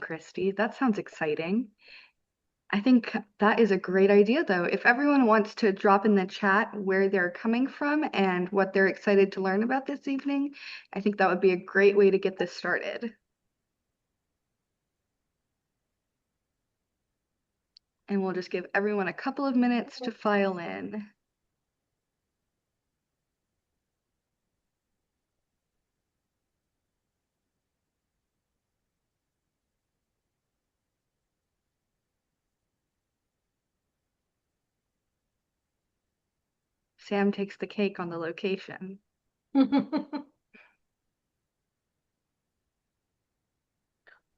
Christy. That sounds exciting. I think that is a great idea, though. If everyone wants to drop in the chat where they're coming from and what they're excited to learn about this evening, I think that would be a great way to get this started. And we'll just give everyone a couple of minutes to file in. Sam takes the cake on the location.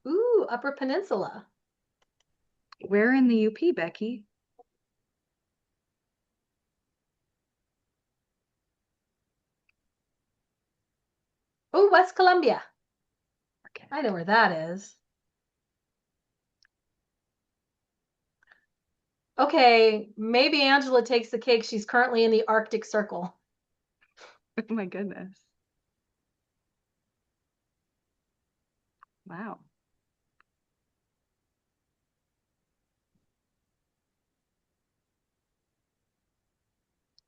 Ooh, Upper Peninsula. Where in the UP, Becky? Oh, West Columbia. Okay. I know where that is. Okay, maybe Angela takes the cake. She's currently in the Arctic Circle. Oh my goodness. Wow.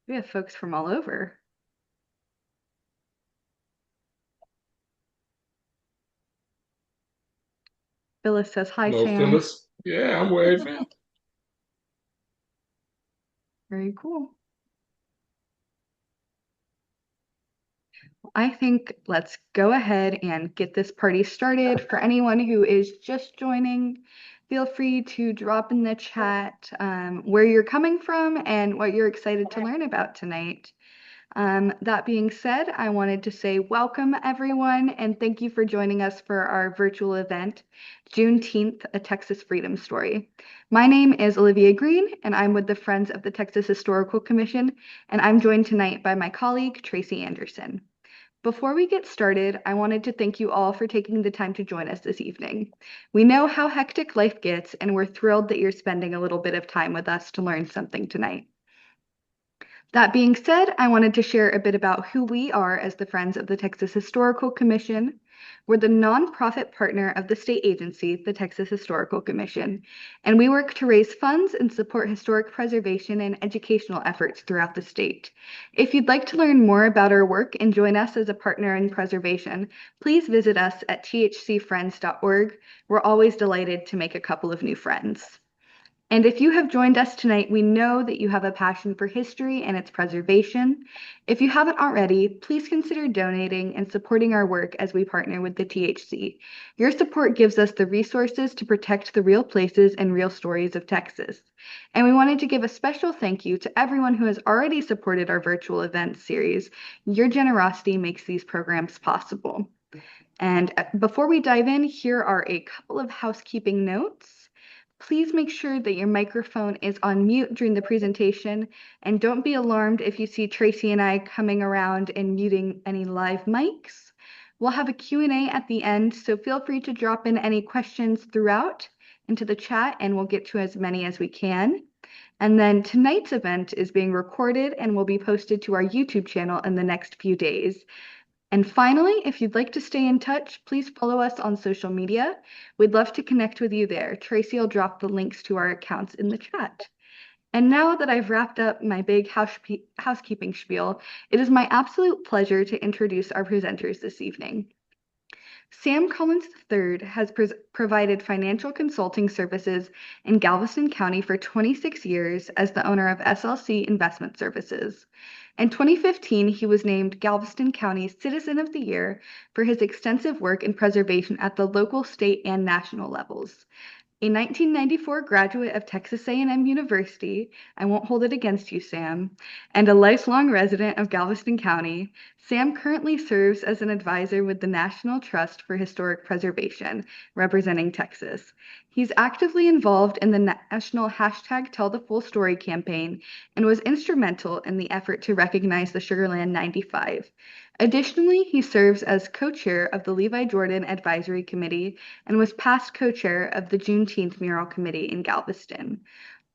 We have folks from all over. Phyllis says, hi, Hello, Sam. Phyllis. Yeah, I'm waving. Very cool. I think let's go ahead and get this party started. For anyone who is just joining, feel free to drop in the chat where you're coming from and what you're excited to learn about tonight. That being said, I wanted to say welcome everyone and thank you for joining us for our virtual event, Juneteenth, A Texas Freedom Story. My name is Olivia Green and I'm with the Friends of the Texas Historical Commission, and I'm joined tonight by my colleague, Tracy Anderson. Before we get started, I wanted to thank you all for taking the time to join us this evening. We know how hectic life gets, and we're thrilled that you're spending a little bit of time with us to learn something tonight. That being said, I wanted to share a bit about who we are as the Friends of the Texas Historical Commission. We're the nonprofit partner of the state agency, the Texas Historical Commission, and we work to raise funds and support historic preservation and educational efforts throughout the state. If you'd like to learn more about our work and join us as a partner in preservation, please visit us at thcfriends.org. We're always delighted to make a couple of new friends. And if you have joined us tonight, we know that you have a passion for history and its preservation. If you haven't already, please consider donating and supporting our work as we partner with the THC. Your support gives us the resources to protect the real places and real stories of Texas. And we wanted to give a special thank you to everyone who has already supported our virtual event series. Your generosity makes these programs possible. And before we dive in, here are a couple of housekeeping notes. Please make sure that your microphone is on mute during the presentation, and don't be alarmed if you see Tracy and I coming around and muting any live mics. We'll have a Q&A at the end, so feel free to drop in any questions throughout into the chat, and we'll get to as many as we can. And then tonight's event is being recorded and will be posted to our YouTube channel in the next few days. And finally, if you'd like to stay in touch, please follow us on social media. We'd love to connect with you there. Tracy will drop the links to our accounts in the chat. And now that I've wrapped up my big housekeeping spiel, it is my absolute pleasure to introduce our presenters this evening. Sam Collins III has provided financial consulting services in Galveston County for 26 years as the owner of SLC Investment Services. In 2015, he was named Galveston County Citizen of the Year for his extensive work in preservation at the local, state, and national levels. A 1994 graduate of Texas A&M University, I won't hold it against you, Sam, and a lifelong resident of Galveston County, Sam currently serves as an advisor with the National Trust for Historic Preservation, representing Texas. He's actively involved in the national #TellTheFullStory campaign and was instrumental in the effort to recognize the Sugarland 95. Additionally, he serves as co-chair of the Levi Jordan Advisory Committee and was past co-chair of the Juneteenth Mural Committee in Galveston.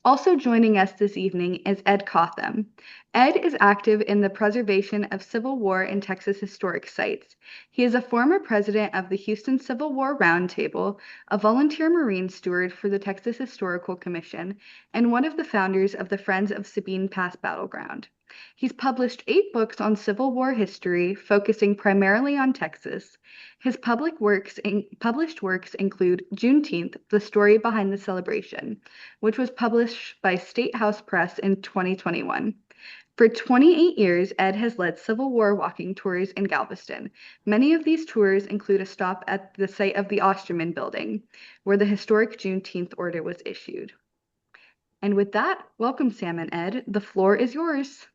Also joining us this evening is Ed Cotham. Ed is active in the preservation of Civil War and Texas historic sites. He is a former president of the Houston Civil War Roundtable, a volunteer Marine steward for the Texas Historical Commission, and one of the founders of the Friends of Sabine Pass Battleground. He's published 8 books on Civil War history, focusing primarily on Texas. His published works include Juneteenth, the story behind the celebration, which was published by State House Press in 2021. For 28 years, Ed has led Civil War walking tours in Galveston. Many of these tours include a stop at the site of the Osterman Building, where the historic Juneteenth order was issued. And with that, welcome, Sam and Ed. The floor is yours.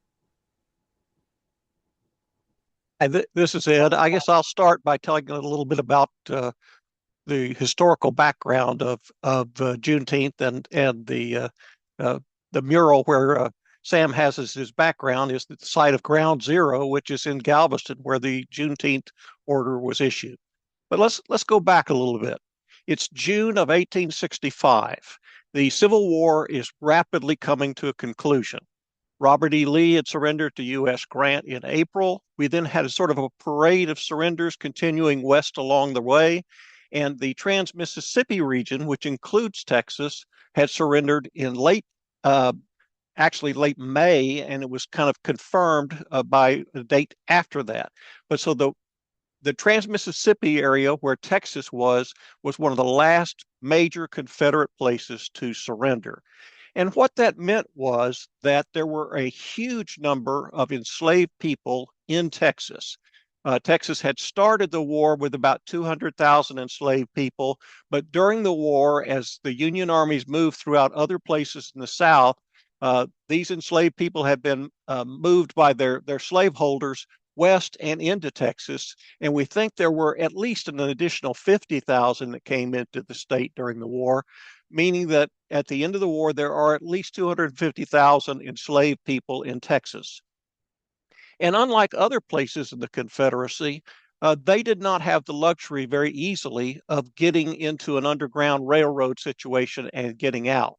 This is Ed. I guess I'll start by telling a little bit about the historical background of Juneteenth and the mural where Sam has as his background is the site of Ground Zero, which is in Galveston, where the Juneteenth order was issued. But let's go back a little bit. It's June of 1865. The Civil War is rapidly coming to a conclusion. Robert E. Lee had surrendered to U.S. Grant in April. We then had a sort of a parade of surrenders continuing west along the way. And the Trans-Mississippi region, which includes Texas, had surrendered in late May, and it was kind of confirmed by the date after that. But so the Trans-Mississippi area where Texas was one of the last major Confederate places to surrender. And what that meant was that there were a huge number of enslaved people in Texas. Texas had started the war with about 200,000 enslaved people, but during the war, as the Union armies moved throughout other places in the South, these enslaved people had been moved by their slaveholders west and into Texas. And we think there were at least an additional 50,000 that came into the state during the war, meaning that at the end of the war, there are at least 250,000 enslaved people in Texas. And unlike other places in the Confederacy, they did not have the luxury very easily of getting into an underground railroad situation and getting out.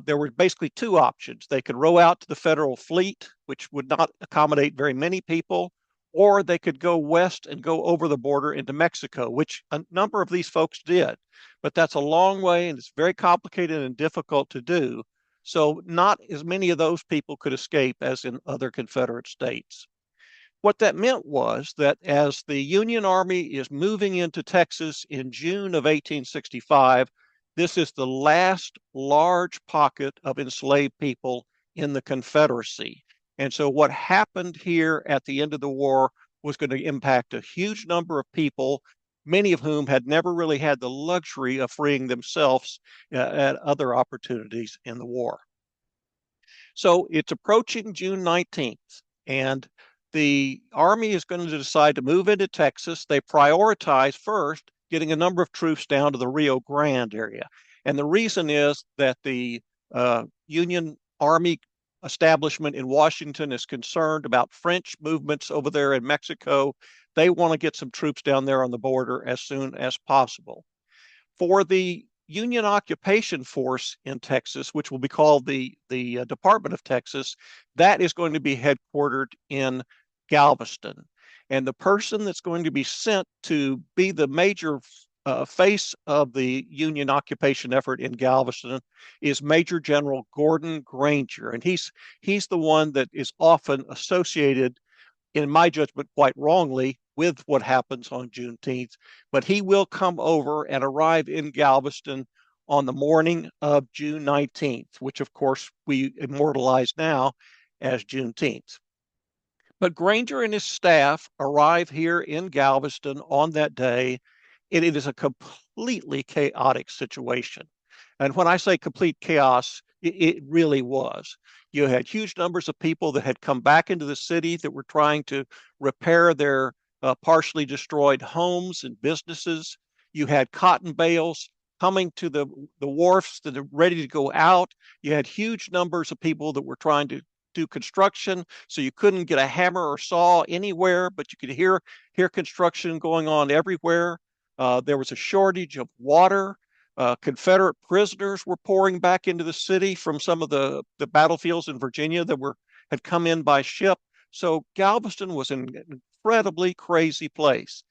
There were basically 2 options. They could row out to the federal fleet, which would not accommodate very many people, or they could go west and go over the border into Mexico, which a number of these folks did. But that's a long way and it's very complicated and difficult to do. So not as many of those people could escape as in other Confederate states. What that meant was that as the Union Army is moving into Texas in June of 1865, this is the last large pocket of enslaved people in the Confederacy. And so what happened here at the end of the war was going to impact a huge number of people, many of whom had never really had the luxury of freeing themselves at other opportunities in the war. So it's approaching June 19th, and the Army is going to decide to move into Texas. They prioritize first getting a number of troops down to the Rio Grande area. And the reason is that the Union Army establishment in Washington is concerned about French movements over there in Mexico. They want to get some troops down there on the border as soon as possible. For the Union occupation force in Texas, which will be called the Department of Texas, that is going to be headquartered in Galveston. And the person that's going to be sent to be the major face of the Union occupation effort in Galveston is Major General Gordon Granger. And he's the one that is often associated, in my judgment, quite wrongly, with what happens on Juneteenth. But he will come over and arrive in Galveston on the morning of June 19th, which of course we immortalize now as Juneteenth. But Granger and his staff arrive here in Galveston on that day, and it is a completely chaotic situation. And when I say complete chaos, it really was. You had huge numbers of people that had come back into the city that were trying to repair their partially destroyed homes and businesses. You had cotton bales coming to the wharfs that are ready to go out. You had huge numbers of people that were trying to do construction, so you couldn't get a hammer or saw anywhere, but you could hear construction going on everywhere. There was a shortage of water. Confederate prisoners were pouring back into the city from some of the battlefields in Virginia that had come in by ship. So Galveston was an incredibly crazy place.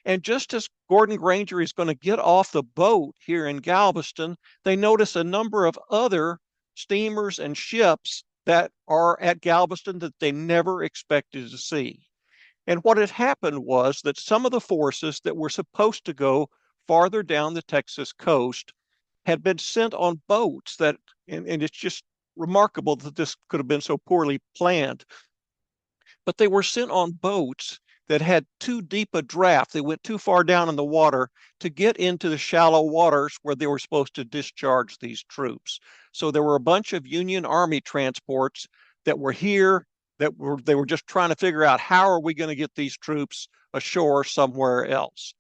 And just as Gordon Granger is going to get off the boat here in Galveston, they notice a number of other steamers and ships that are at Galveston that they never expected to see. And what had happened was that some of the forces that were supposed to go farther down the Texas coast had been sent on boats and it's just remarkable that this could have been so poorly planned, but they were sent on boats that had too deep a draft. They went too far down in the water to get into the shallow waters where they were supposed to discharge these troops. So there were a bunch of Union Army transports that were here they were just trying to figure out how are we going to get these troops ashore somewhere else.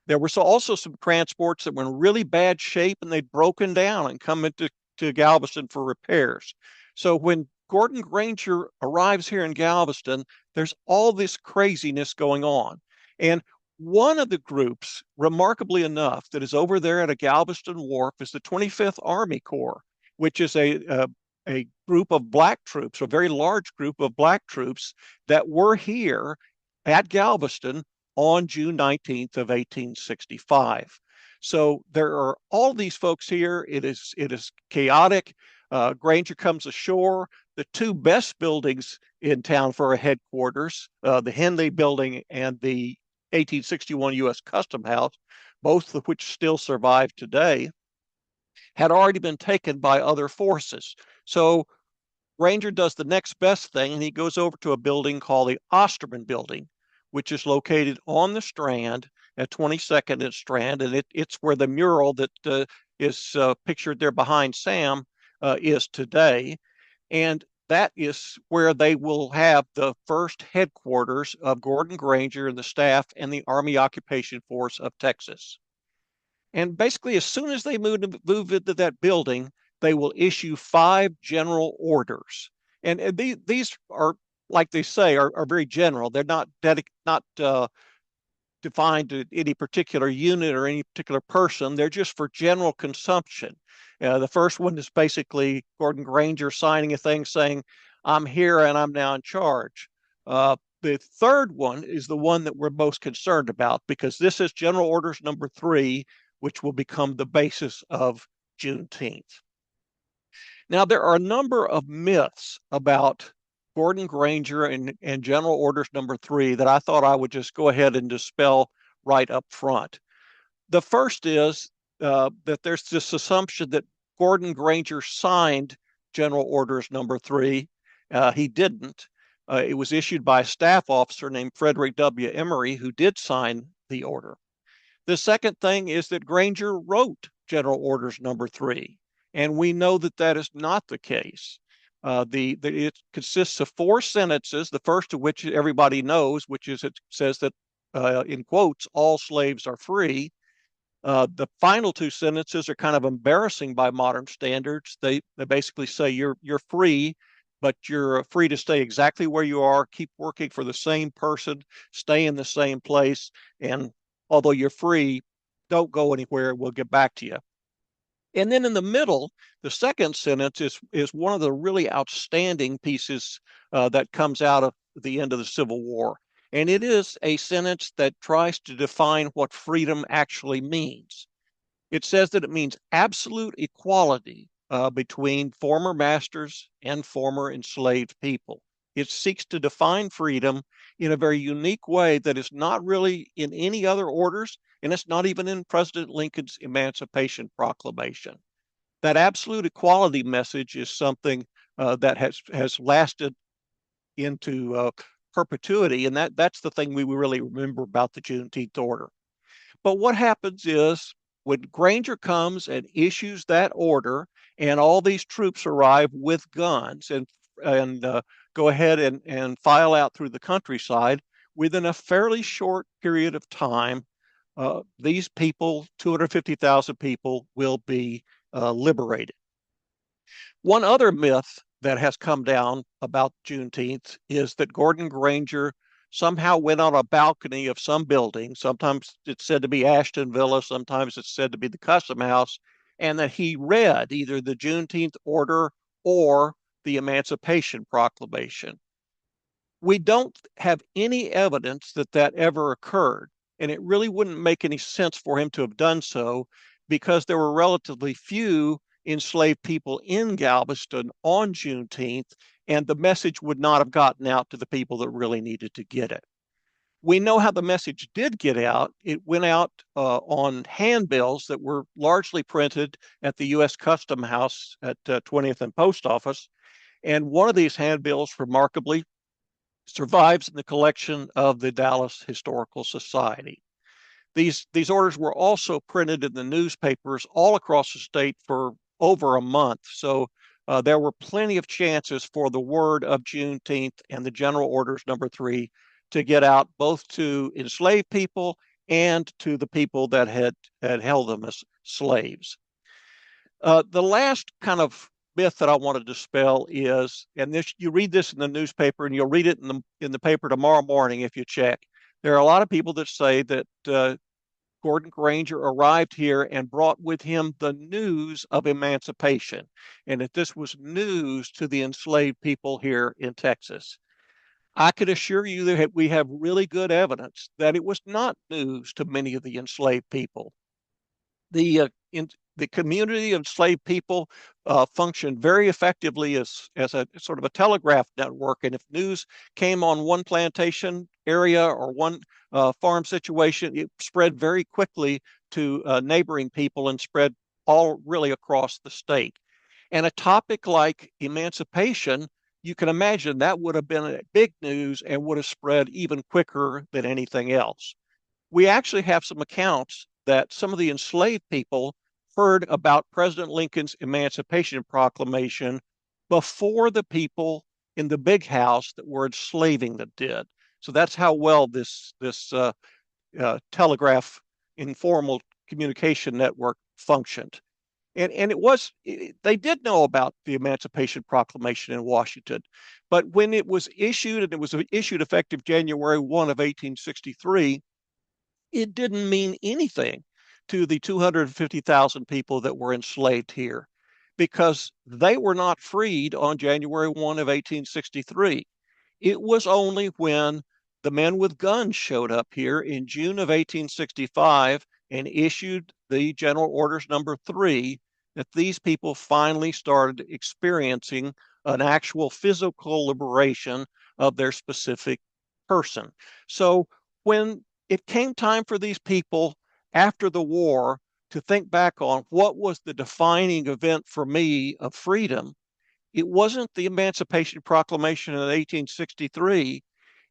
There were also some transports that were in really bad shape and they'd broken down and come into Galveston for repairs. So when Gordon Granger arrives here in Galveston, there's all this craziness going on. And one of the groups, remarkably enough, that is over there at a Galveston wharf is the 25th Army Corps, which is a group of black troops, a very large group of black troops that were here at Galveston on June 19th of 1865. So there are all these folks here. It is chaotic. Granger comes ashore. The two best buildings in town for a headquarters, the Henley Building and the 1861 U.S. Custom House, both of which still survive today, had already been taken by other forces. So Granger does the next best thing, and he goes over to a building called the Osterman Building, which is located on the Strand at 22nd and Strand, and it's where the mural that is pictured there behind Sam is today. And that is where they will have the first headquarters of Gordon Granger and the staff and the Army Occupation Force of Texas. And basically, as soon as they move into that building, they will issue 5 general orders. And these are, like they say, are very general. They're not defined to any particular unit or any particular person. They're just for general consumption. The first one is basically Gordon Granger signing a thing saying, I'm here and I'm now in charge. The third one is the one that we're most concerned about because this is General Orders number 3, which will become the basis of Juneteenth. Now, there are a number of myths about Gordon Granger and General Orders number 3 that I thought I would just go ahead and dispel right up front. The first is that there's this assumption that Gordon Granger signed General Orders number 3. He didn't. It was issued by a staff officer named Frederick W. Emory, who did sign the order. The second thing is that Granger wrote General Orders number 3, and we know that that is not the case. It consists of 4 sentences, the first of which everybody knows, which is it says that, in quotes, all slaves are free. The final 2 sentences are kind of embarrassing by modern standards. They basically say you're free, but you're free to stay exactly where you are, keep working for the same person, stay in the same place, and although you're free, don't go anywhere, we'll get back to you. And then in the middle, the second sentence is one of the really outstanding pieces that comes out of the end of the Civil War. And it is a sentence that tries to define what freedom actually means. It says that it means absolute equality between former masters and former enslaved people. It seeks to define freedom in a very unique way that is not really in any other orders, and it's not even in President Lincoln's Emancipation Proclamation. That absolute equality message is something that has lasted into perpetuity, and that's the thing we really remember about the Juneteenth order. But what happens is when Granger comes and issues that order, and all these troops arrive with guns and go ahead and file out through the countryside, within a fairly short period of time, these people, 250,000 people, will be liberated. One other myth that has come down about Juneteenth is that Gordon Granger somehow went on a balcony of some building. Sometimes it's said to be Ashton Villa, sometimes it's said to be the Custom House, and that he read either the Juneteenth order or the Emancipation Proclamation. We don't have any evidence that that ever occurred, and it really wouldn't make any sense for him to have done so because there were relatively few enslaved people in Galveston on Juneteenth, and the message would not have gotten out to the people that really needed to get it. We know how the message did get out. It went out on handbills that were largely printed at the U.S. Custom House at 20th and Post Office. And one of these handbills, remarkably, survives in the collection of the Dallas Historical Society. These orders were also printed in the newspapers all across the state for over a month. So there were plenty of chances for the word of Juneteenth and the General Orders number 3 to get out both to enslaved people and to the people that had held them as slaves. The last kind of myth that I want to dispel is, and this you read this in the newspaper, and you'll read it in the paper tomorrow morning if you check. There are a lot of people that say that Gordon Granger arrived here and brought with him the news of emancipation, and that this was news to the enslaved people here in Texas. I can assure you that we have really good evidence that it was not news to many of the enslaved people. The community of enslaved people functioned very effectively as a sort of a telegraph network. And if news came on one plantation area or one farm situation, it spread very quickly to neighboring people and spread all really across the state. And a topic like emancipation, you can imagine that would have been big news and would have spread even quicker than anything else. We actually have some accounts that some of the enslaved people heard about President Lincoln's Emancipation Proclamation before the people in the big house that were enslaving them did. So that's how well this telegraph informal communication network functioned. And they did know about the Emancipation Proclamation in Washington, but when it was issued, and it was issued effective January 1 of 1863, it didn't mean anything to the 250,000 people that were enslaved here because they were not freed on January 1 of 1863. It was only when the men with guns showed up here in June of 1865 and issued the General Orders number 3 that these people finally started experiencing an actual physical liberation of their specific person. So when it came time for these people after the war to think back on what was the defining event for me of freedom, it wasn't the Emancipation Proclamation in 1863.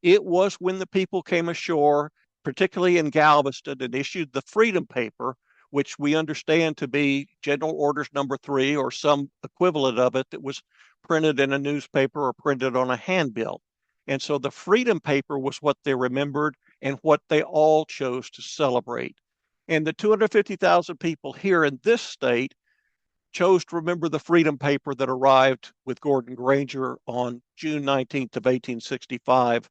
It was when the people came ashore, particularly in Galveston, and issued the Freedom Paper, which we understand to be General Orders number 3 or some equivalent of it that was printed in a newspaper or printed on a handbill. And so the Freedom Paper was what they remembered and what they all chose to celebrate. And the 250,000 people here in this state chose to remember the Freedom Paper that arrived with Gordon Granger on June 19th of 1865.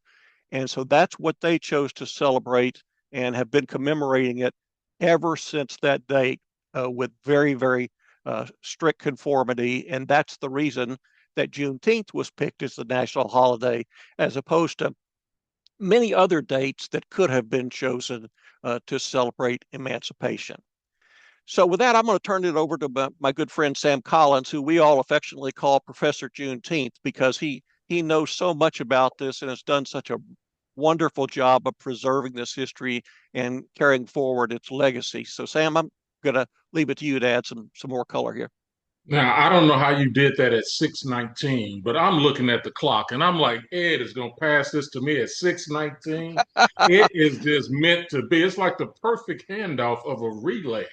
And so that's what they chose to celebrate and have been commemorating it ever since that date with very, very strict conformity. And that's the reason that Juneteenth was picked as the national holiday, as opposed to many other dates that could have been chosen to celebrate emancipation. So with that, I'm going to turn it over to my good friend Sam Collins, who we all affectionately call Professor Juneteenth, because he knows so much about this and has done such a wonderful job of preserving this history and carrying forward its legacy. So Sam, I'm going to leave it to you to add some more color here. Now, I don't know how you did that at 6:19, but I'm looking at the clock and I'm like, Ed is going to pass this to me at 6:19. It is just meant to be. It's like the perfect handoff of a relay.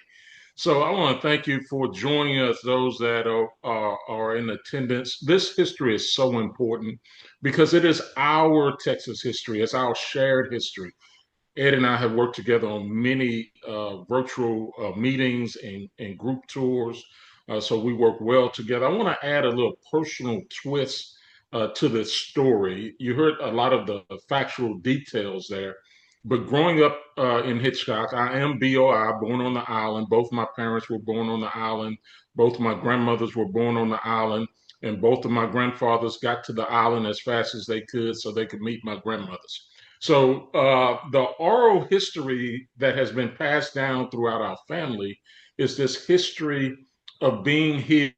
So I want to thank you for joining us, those that are in attendance. This history is so important because it is our Texas history. It's our shared history. Ed and I have worked together on many virtual meetings and group tours. So we work well together. I want to add a little personal twist to this story. You heard a lot of the factual details there, But growing up in Hitchcock, I am BOI, born on the island. Both my parents were born on the island. Both my grandmothers were born on the island. And both of my grandfathers got to the island as fast as they could so they could meet my grandmothers. So the oral history that has been passed down throughout our family is this history of being here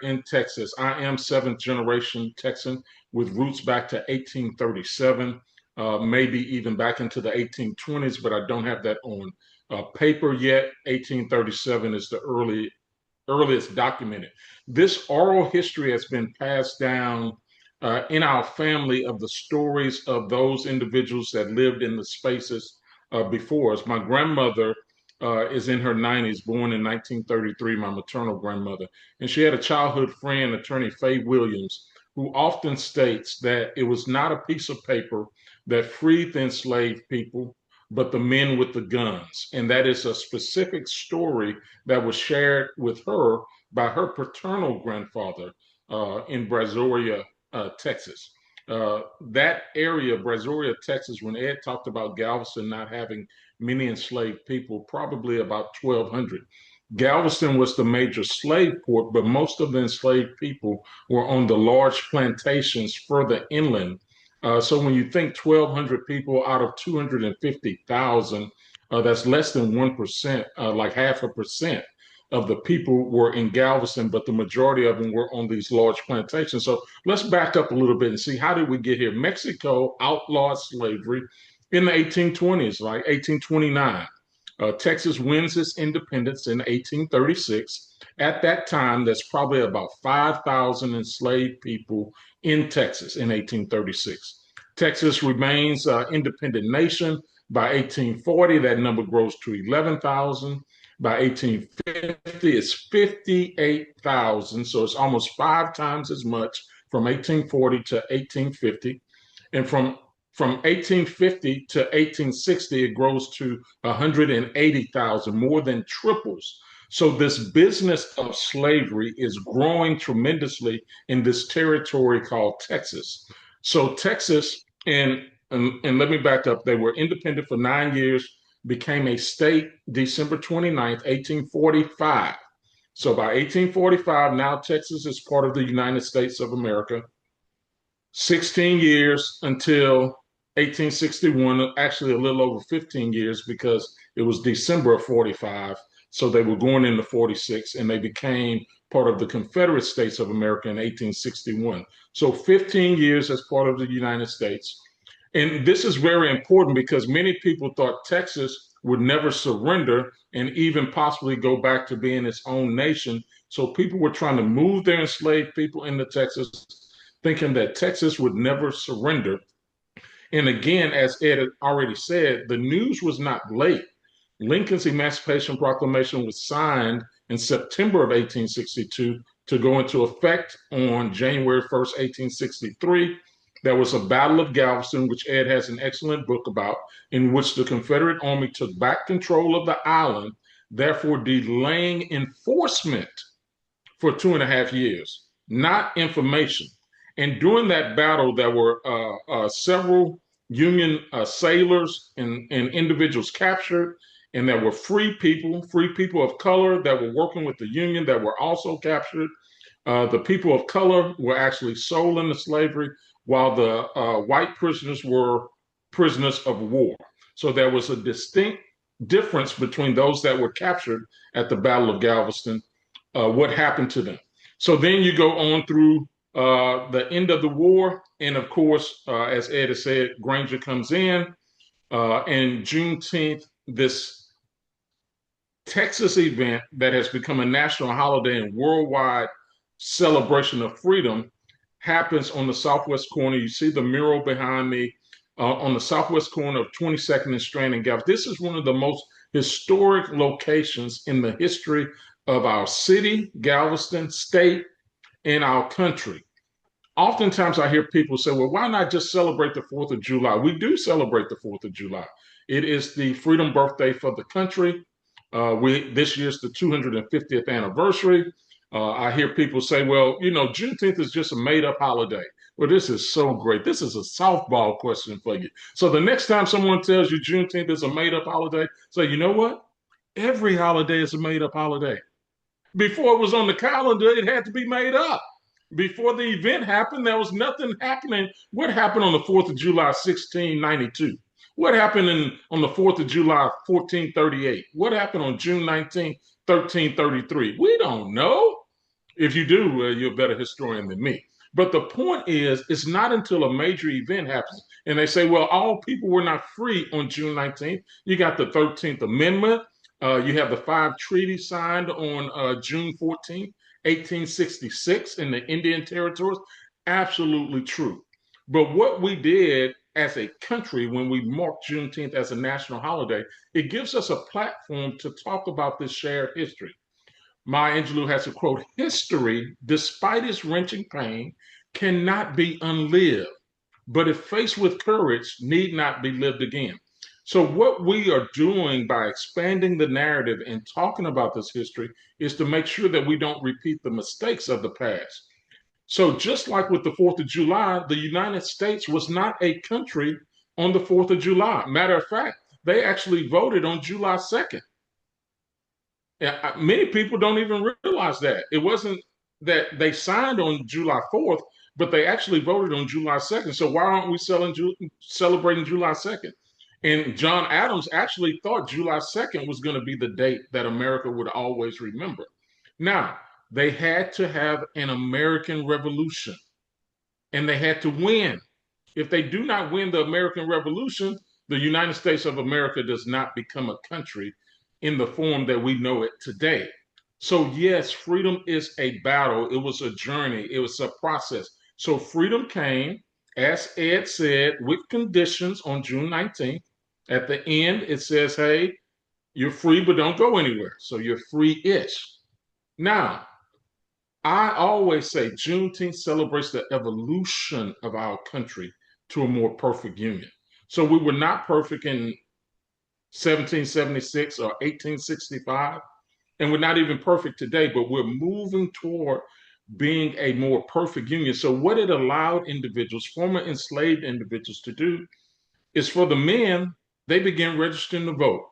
in Texas. I am seventh generation Texan with roots back to 1837, maybe even back into the 1820s, but I don't have that on paper yet. 1837 is the earliest documented. This oral history has been passed down in our family of the stories of those individuals that lived in the spaces before us. My grandmother is in her 90s, born in 1933, my maternal grandmother. And she had a childhood friend, attorney Faye Williams, who often states that it was not a piece of paper that freed the enslaved people, but the men with the guns. And that is a specific story that was shared with her by her paternal grandfather in Brazoria, Texas. That area, Brazoria, Texas, when Ed talked about Galveston not having many enslaved people, probably about 1,200. Galveston was the major slave port, but most of the enslaved people were on the large plantations further inland. So when you think 1,200 people out of 250,000, that's less than 1%, like half a percent of the people were in Galveston, but the majority of them were on these large plantations. So let's back up a little bit and see, how did we get here? Mexico outlawed slavery in the 1820s, like 1829. Texas wins its independence in 1836. At that time, there's probably about 5,000 enslaved people in Texas in 1836. Texas remains an independent nation. By 1840, that number grows to 11,000. By 1850, it's 58,000. So it's almost 5 times as much from 1840 to 1850. And from 1850 to 1860, it grows to 180,000, more than triples. So this business of slavery is growing tremendously in this territory called Texas. So Texas, and let me back up, they were independent for 9 years, became a state December 29th, 1845. So by 1845, now Texas is part of the United States of America. 16 years until 1861, actually a little over 15 years because it was December of 45. So they were going into 46 and they became part of the Confederate States of America in 1861. So 15 years as part of the United States. And this is very important because many people thought Texas would never surrender and even possibly go back to being its own nation. So people were trying to move their enslaved people into Texas, thinking that Texas would never surrender. And again, as Ed had already said, the news was not late. Lincoln's Emancipation Proclamation was signed in September of 1862 to go into effect on January 1st, 1863. There was a Battle of Galveston, which Ed has an excellent book about, in which the Confederate Army took back control of the island, therefore delaying enforcement for 2.5 years, not information. And during that battle, there were several Union sailors and individuals captured, and there were free people of color that were working with the Union that were also captured. The people of color were actually sold into slavery, while the white prisoners were prisoners of war. So there was a distinct difference between those that were captured at the Battle of Galveston, what happened to them. So then you go on through the end of the war. And of course, as Ed has said, Granger comes in, and Juneteenth, this Texas event that has become a national holiday and worldwide celebration of freedom, happens on the southwest corner. You see the mural behind me on the southwest corner of 22nd and Strand and Galveston. This is one of the most historic locations in the history of our city, Galveston, state, and our country. Oftentimes I hear people say, well, why not just celebrate the 4th of July? We do celebrate the 4th of July. It is the freedom birthday for the country. This year's the 250th anniversary. I hear people say, well, Juneteenth is just a made up holiday. Well, this is so great. This is a softball question for you. So the next time someone tells you Juneteenth is a made-up holiday, say, you know what? Every holiday is a made-up holiday. Before it was on the calendar, it had to be made up. Before the event happened, there was nothing happening. What happened on the 4th of July, 1692? What happened on the 4th of July, 1438? What happened on June 19th, 1333? We don't know. If you do, you're a better historian than me. But the point is, it's not until a major event happens and they say, well, all people were not free on June 19th. You got the 13th Amendment. You have the 5 treaties signed on June 14th, 1866 in the Indian Territories. Absolutely true. But what we did as a country when we marked Juneteenth as a national holiday, it gives us a platform to talk about this shared history. Maya Angelou has a quote: history, despite its wrenching pain, cannot be unlived, but if faced with courage, need not be lived again. So, what we are doing by expanding the narrative and talking about this history is to make sure that we don't repeat the mistakes of the past. So, just like with the 4th of July, the United States was not a country on the 4th of July. Matter of fact, they actually voted on July 2nd. Many people don't even realize that. It wasn't that they signed on July 4th, but they actually voted on July 2nd. So why aren't we celebrating July 2nd? And John Adams actually thought July 2nd was going to be the date that America would always remember. Now, they had to have an American Revolution and they had to win. If they do not win the American Revolution, the United States of America does not become a country in the form that we know it today. So, yes, freedom is a battle. It was a journey, it was a process. So, freedom came, as Ed said, with conditions on June 19th. At the end, it says, hey, you're free, but don't go anywhere. So, you're free ish. Now, I always say Juneteenth celebrates the evolution of our country to a more perfect union. So we were not perfect in 1776 or 1865, and we're not even perfect today, but we're moving toward being a more perfect union. So what it allowed individuals, former enslaved individuals, to do is for the men, they began registering to vote.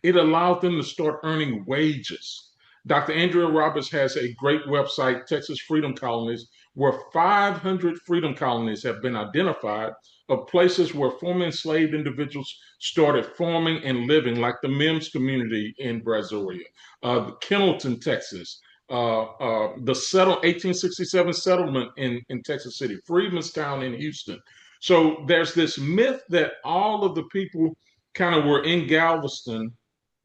It allowed them to start earning wages. Dr. Andrea Roberts has a great website, Texas Freedom Colonies, where 500 freedom colonies have been identified of places where former enslaved individuals started farming and living, like the Mims community in Brazoria, Kennelton, Texas, the 1867 settlement in Texas City, Freedmanstown in Houston. So there's this myth that all of the people kind of were in Galveston,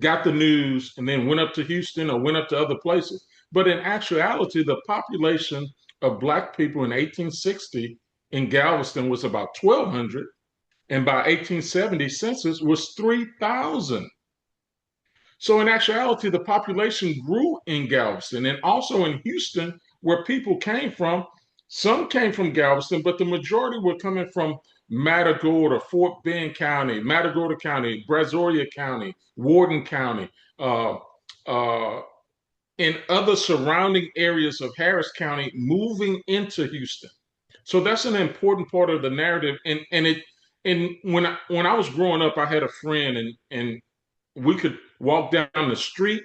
got the news, and then went up to Houston or went up to other places. But in actuality, the population of Black people in 1860 in Galveston was about 1,200, and by 1870 census was 3,000. So in actuality, the population grew in Galveston and also in Houston, where people came from. Some came from Galveston, but the majority were coming from Matagorda, Fort Bend County, Matagorda County, Brazoria County, Worden County, and other surrounding areas of Harris County, moving into Houston. So that's an important part of the narrative. And when I was growing up, I had a friend, and we could walk down the street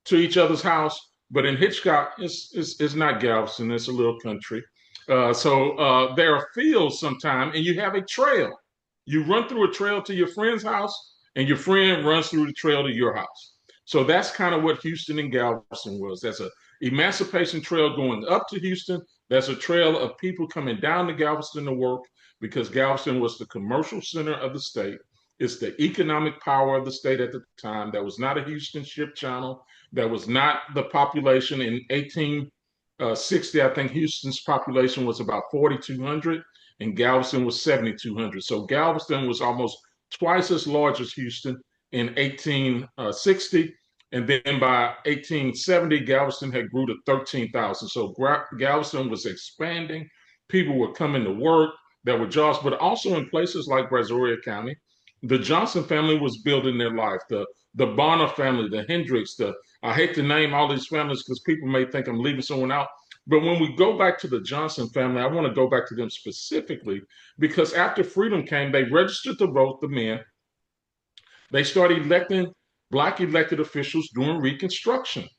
to each other's house. But in Hitchcock, it's not Galveston, it's a little country. So there are fields sometime, and you have a trail. You run through a trail to your friend's house, and your friend runs through the trail to your house. So that's kind of what Houston and Galveston was. That's a emancipation trail going up to Houston. That's a trail of people coming down to Galveston to work, because Galveston was the commercial center of the state. It's the economic power of the state at the time. That was not a Houston ship channel. That was not the population. In 1860, I think Houston's population was about 4,200 and Galveston was 7,200. So Galveston was almost twice as large as Houston in 1860. And then by 1870, Galveston had grew to 13,000. So Galveston was expanding. People were coming to work. There were jobs, but also in places like Brazoria County, the Johnson family was building their life. The Bonner family, the Hendricks, I hate to name all these families because people may think I'm leaving someone out, But when we go back to the Johnson family, I want to go back to them specifically because after freedom came, they registered to vote, the men. They started electing Black elected officials during Reconstruction.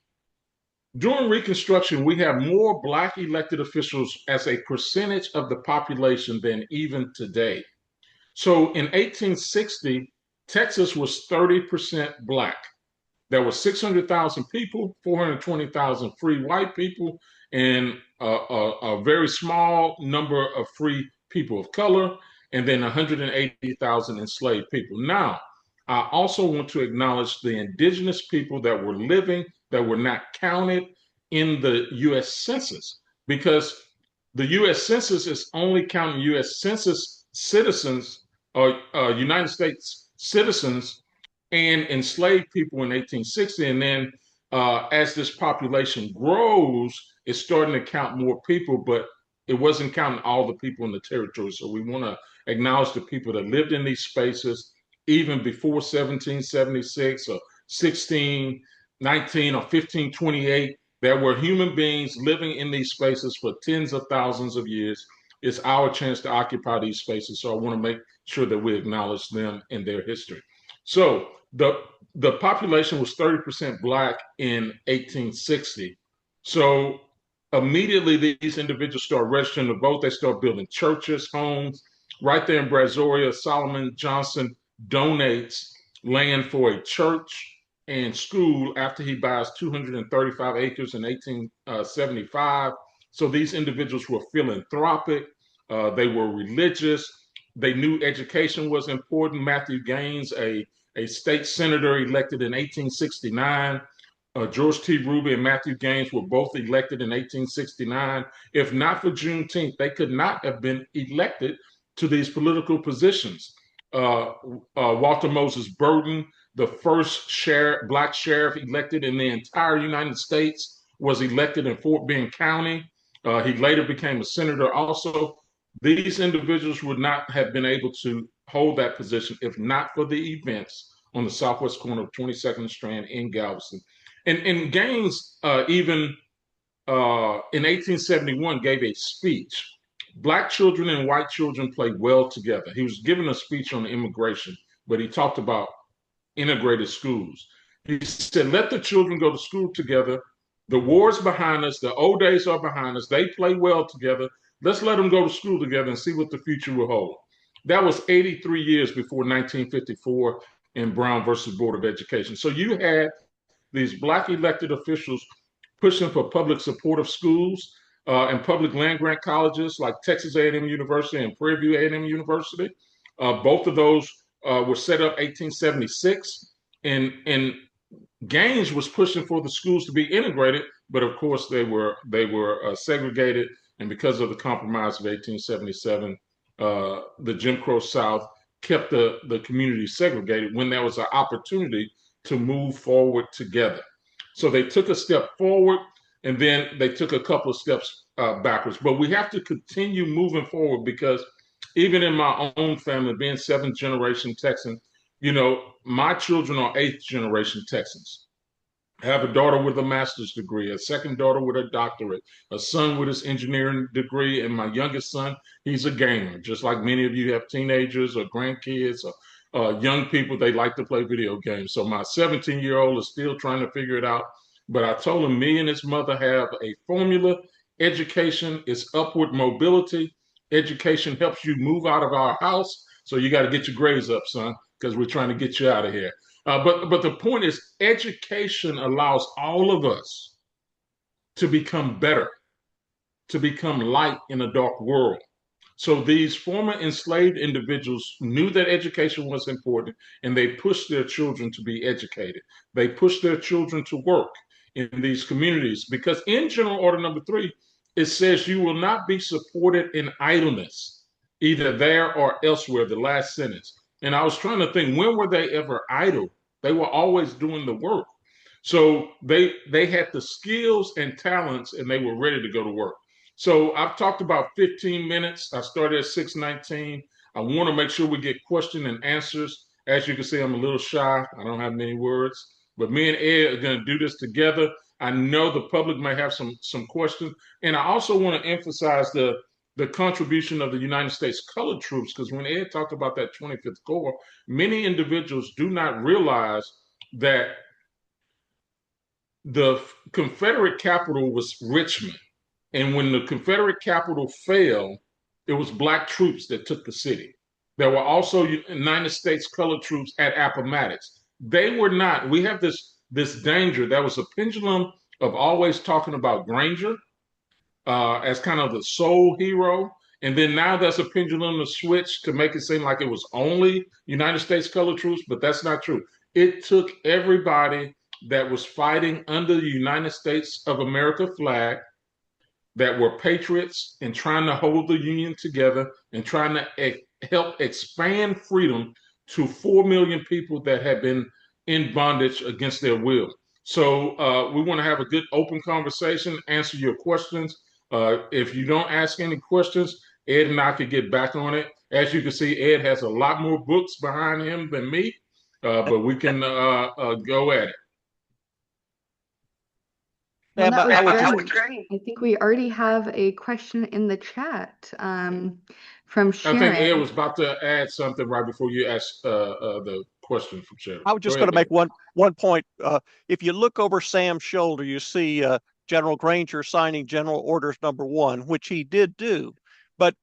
During Reconstruction, we have more Black elected officials as a percentage of the population than even today. So in 1860, Texas was 30% Black. There were 600,000 people, 420,000 free white people, and a very small number of free people of color, and then 180,000 enslaved people. Now, I also want to acknowledge the indigenous people that were living, that were not counted in the U.S. Census, because the U.S. Census is only counting U.S. Census citizens or United States citizens and enslaved people in 1860. And then as this population grows, it's starting to count more people, but it wasn't counting all the people in the territory. So we want to acknowledge the people that lived in these spaces even before 1776 or 1619 or 1528. There were human beings living in these spaces for tens of thousands of years. It's our chance to occupy these spaces. So I want to make sure that we acknowledge them in their history. So the population was 30% Black in 1860. So immediately these individuals start registering to vote. They start building churches, homes. Right there in Brazoria, Solomon Johnson donates land for a church and school after he buys 235 acres in 1875. So these individuals were philanthropic. They were religious. They knew education was important. Matthew Gaines, a state senator elected in 1869. George T. Ruby and Matthew Gaines were both elected in 1869. If not for Juneteenth, they could not have been elected to these political positions. Walter Moses Burton, the first Black sheriff elected in the entire United States, was elected in Fort Bend County. He later became a senator also. These individuals would not have been able to hold that position if not for the events on the southwest corner of 22nd Strand in Galveston. And Gaines even in 1871 gave a speech. Black children and white children play well together. He was giving a speech on immigration, but he talked about integrated schools. He said, let the children go to school together. The war's behind us. The old days are behind us. They play well together. Let's let them go to school together and see what the future will hold. That was 83 years before 1954 in Brown versus Board of Education. So you had these Black elected officials pushing for public supportive schools and public land-grant colleges like Texas A&M University and Prairie View A&M University. Both of those were set up 1876, and Gaines was pushing for the schools to be integrated, but of course they were segregated, and because of the Compromise of 1877, the Jim Crow South kept the community segregated when there was an opportunity to move forward together. So they took a step forward, and then they took a couple of steps backwards. But we have to continue moving forward because even in my own family, being seventh generation Texan, you know, my children are eighth generation Texans. I have a daughter with a master's degree, a second daughter with a doctorate, a son with his engineering degree, and my youngest son, he's a gamer. Just like many of you have teenagers or grandkids or young people, they like to play video games. So my 17-year-old is still trying to figure it out. But I told him me and his mother have a formula. Education is upward mobility. Education helps you move out of our house. So you got to get your grades up, son, because we're trying to get you out of here. But the point is, education allows all of us to become better, to become light in a dark world. So these former enslaved individuals knew that education was important, and they pushed their children to be educated. They pushed their children to work in these communities because in General Order number 3, it says you will not be supported in idleness, either there or elsewhere, the last sentence. And I was trying to think, when were they ever idle? They were always doing the work. So they had the skills and talents, and they were ready to go to work. So I've talked about 15 minutes. I started at 6:19. I want to make sure we get question and answers. As you can see, I'm a little shy. I don't have many words, but me and Ed are going to do this together. I know the public may have some questions, and I also want to emphasize the contribution of the United States colored troops, because when Ed talked about that 25th Corps, many individuals do not realize that the Confederate capital was Richmond. And when the Confederate capital fell, it was Black troops that took the city. There were also United States colored troops at Appomattox. They were not, we have this danger. There was a pendulum of always talking about Granger as kind of the sole hero. And then now there's a pendulum to switch to make it seem like it was only United States colored troops, but that's not true. It took everybody that was fighting under the United States of America flag, that were patriots and trying to hold the Union together and trying to help expand freedom to 4 million people that had been in bondage against their will. So we want to have a good open conversation, answer your questions. If you don't ask any questions, Ed and I could get back on it. As you can see, Ed has a lot more books behind him than me, but we can go at it. Well, that was just great. I think we already have a question in the chat from I think Ed Sharon. was about to add something right before you asked the question from Sharon. I was just going to make one point. If you look over Sam's shoulder, you see General Granger signing General Orders Number 1, which he did do. But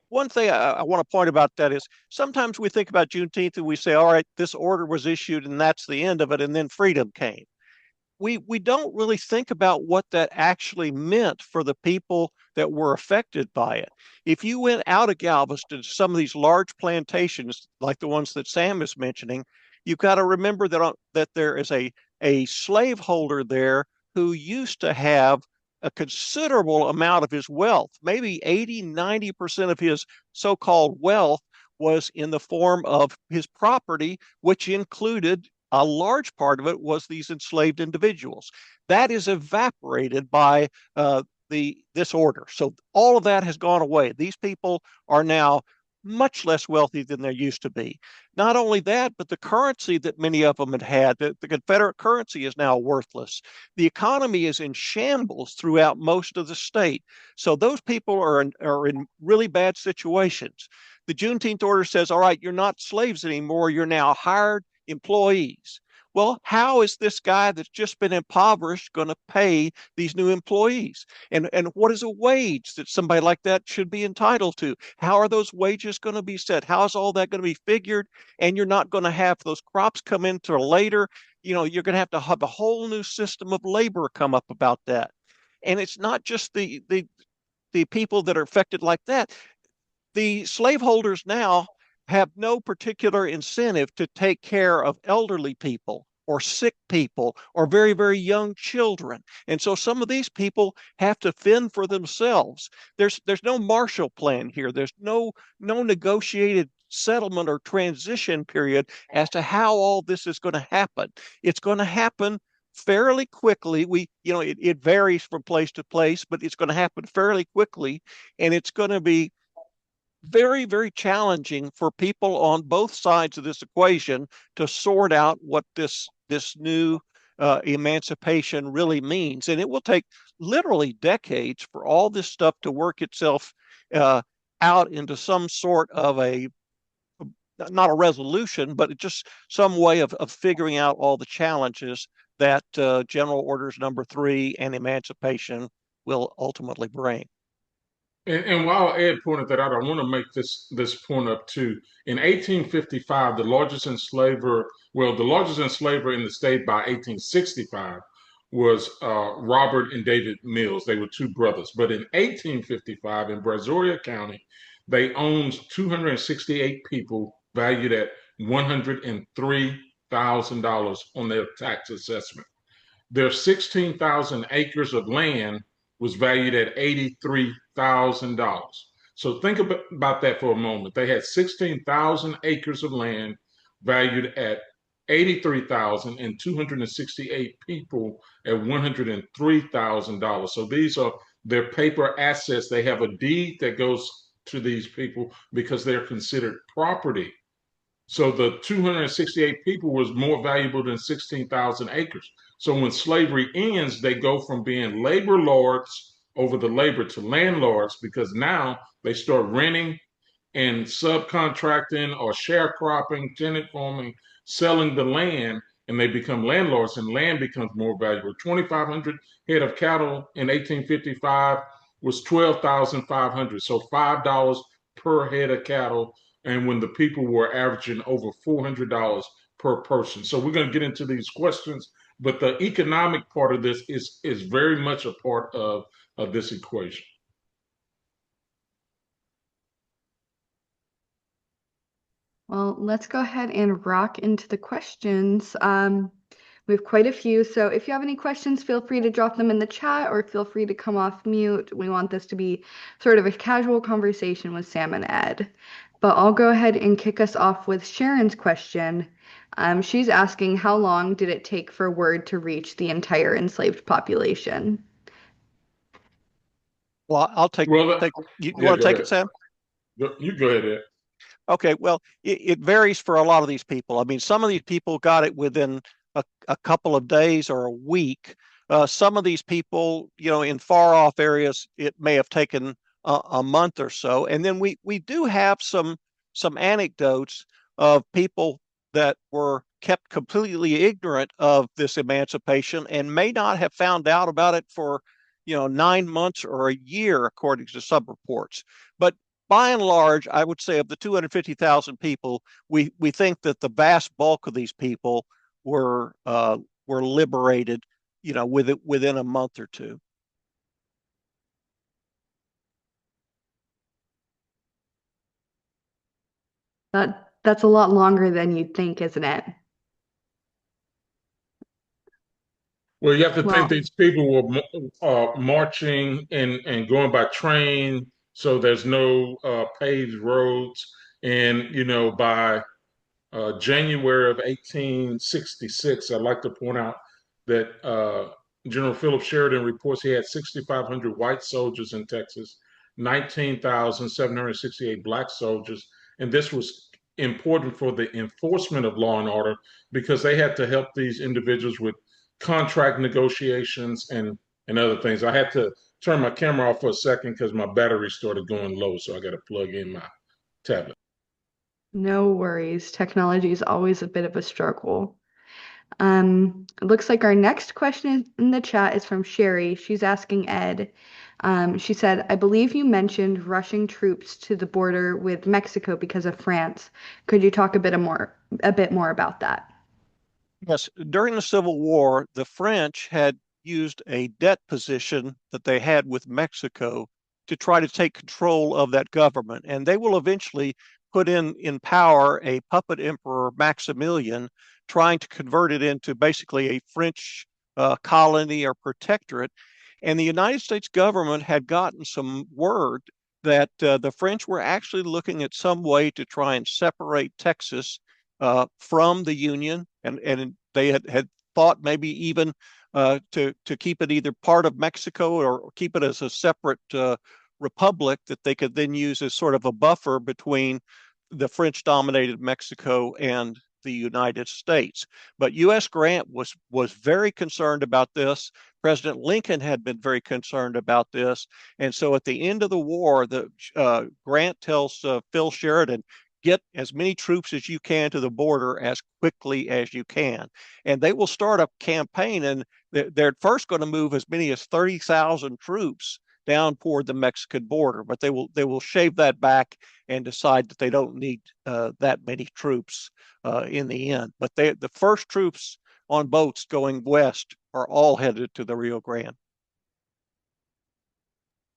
one thing I want to point about that is sometimes we think about Juneteenth and we say, all right, this order was issued and that's the end of it, and then freedom came. We don't really think about what that actually meant for the people that were affected by it. If you went out of Galveston to some of these large plantations, like the ones that Sam is mentioning, you've got to remember that there is a slaveholder there who used to have a considerable amount of his wealth, maybe 80, 90% of his so-called wealth was in the form of his property, which included a large part of it was these enslaved individuals. That is evaporated by this order. So all of that has gone away. These people are now much less wealthy than they used to be. Not only that, but the currency that many of them had, the Confederate currency is now worthless. The economy is in shambles throughout most of the state. So those people are in really bad situations. The Juneteenth order says, all right, you're not slaves anymore. You're now hired employees. Well, how is this guy that's just been impoverished going to pay these new employees? And what is a wage that somebody like that should be entitled to? How are those wages going to be set? How is all that going to be figured? And you're not going to have those crops come into later. You're going to have a whole new system of labor come up about that. And it's not just the people that are affected like that. The slaveholders now have no particular incentive to take care of elderly people or sick people or very, very young children. And so some of these people have to fend for themselves. There's no Marshall Plan here. There's no negotiated settlement or transition period as to how all this is going to happen. It's going to happen fairly quickly. It varies from place to place, but it's going to happen fairly quickly, and it's going to be very, very challenging for people on both sides of this equation to sort out what this new emancipation really means. And it will take literally decades for all this stuff to work itself out into some sort of not a resolution, but just some way of figuring out all the challenges that General Orders Number 3 and emancipation will ultimately bring. And while Ed pointed that out, I want to make this point up too. In 1855, the largest enslaver in the state by 1865 was Robert and David Mills. They were two brothers. But in 1855, in Brazoria County, they owned 268 people valued at $103,000 on their tax assessment. Their 16,000 acres of land was valued at $83,000. So think about that for a moment. They had 16,000 acres of land valued at 83,000 and 268 people at $103,000. So these are their paper assets. They have a deed that goes to these people because they're considered property. So the 268 people was more valuable than 16,000 acres. So when slavery ends, they go from being labor lords over the labor to landlords because now they start renting and subcontracting or sharecropping, tenant farming, selling the land, and they become landlords, and land becomes more valuable. 2,500 head of cattle in 1855 was 12,500, so $5 per head of cattle, and when the people were averaging over $400 per person. So we're going to get into these questions, but the economic part of this is very much a part of this equation. Well, let's go ahead and rock into the questions. We have quite a few, so if you have any questions, feel free to drop them in the chat or feel free to come off mute. We want this to be sort of a casual conversation with Sam and Ed. But I'll go ahead and kick us off with Sharon's question. She's asking, how long did it take for word to reach the entire enslaved population? Well, I'll take. Well, You yeah, want to go take ahead. it, Sam? You go ahead, Ed. Okay, well, it varies for a lot of these people. I mean, some of these people got it within a couple of days or a week. Some of these people, in far off areas, it may have taken a month or so. And then we do have some anecdotes of people that were kept completely ignorant of this emancipation and may not have found out about it for 9 months or a year, according to some reports. But by and large, I would say of the 250,000 people, we think that the vast bulk of these people were liberated, within a month or two. That's a lot longer than you'd think, isn't it? Well, you have to Well, think these people were marching and going by train, so there's no paved roads. And, by January of 1866, I'd like to point out that General Philip Sheridan reports he had 6,500 white soldiers in Texas, 19,768 black soldiers. And this was important for the enforcement of law and order because they had to help these individuals with contract negotiations and other things. I had to turn my camera off for a second because my battery started going low, so I got to plug in my tablet. no worries. Technology is always a bit of a struggle. It looks like our next question in the chat is from Sherry. She's asking Ed. She said, I believe you mentioned rushing troops to the border with Mexico because of France. Could you talk a bit more about that? Yes, during the Civil War, the French had used a debt position that they had with Mexico to try to take control of that government. And they will eventually put in power a puppet emperor, Maximilian, trying to convert it into basically a French colony or protectorate. And the United States government had gotten some word that the French were actually looking at some way to try and separate Texas from the Union, and they had thought maybe even to keep it either part of Mexico or keep it as a separate republic that they could then use as sort of a buffer between the French-dominated Mexico and the United States. But U.S. Grant was very concerned about this. President Lincoln had been very concerned about this, and so at the end of the war, the Grant tells Phil Sheridan, get as many troops as you can to the border as quickly as you can. And they will start a campaign, and they're first going to move as many as 30,000 troops down toward the Mexican border, but they will shave that back and decide that they don't need that many troops in the end. But the first troops on boats going west are all headed to the Rio Grande.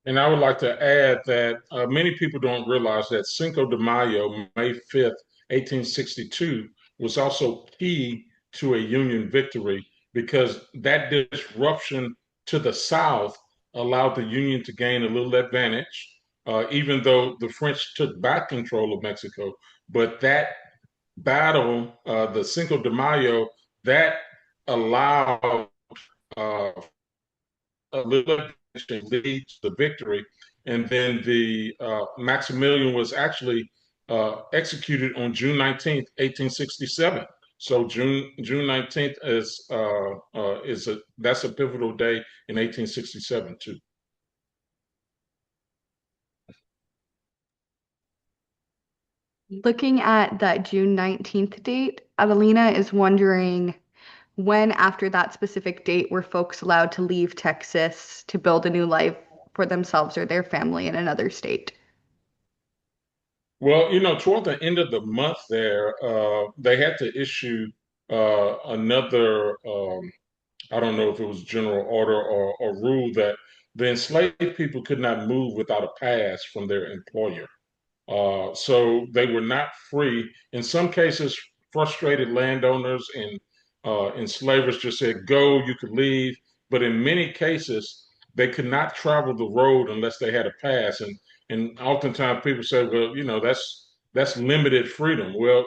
And I would like to add that many people don't realize that Cinco de Mayo, May 5th, 1862, was also key to a Union victory because that disruption to the South allowed the Union to gain a little advantage, even though the French took back control of Mexico. But that battle, the Cinco de Mayo, that allowed uh, a little leads the victory. And then the Maximilian was actually executed on June 19th, 1867. So June 19th that's a pivotal day in 1867 too. Looking at that June 19th date, Adelina is wondering when, after that specific date, were folks allowed to leave Texas to build a new life for themselves or their family in another state? Well, toward the end of the month there, they had to issue another, I don't know if it was general order or rule that the enslaved people could not move without a pass from their employer. So they were not free. In some cases, frustrated landowners and enslavers just said, go, you could leave. But in many cases, they could not travel the road unless they had a pass. And oftentimes people say, well, that's limited freedom. Well,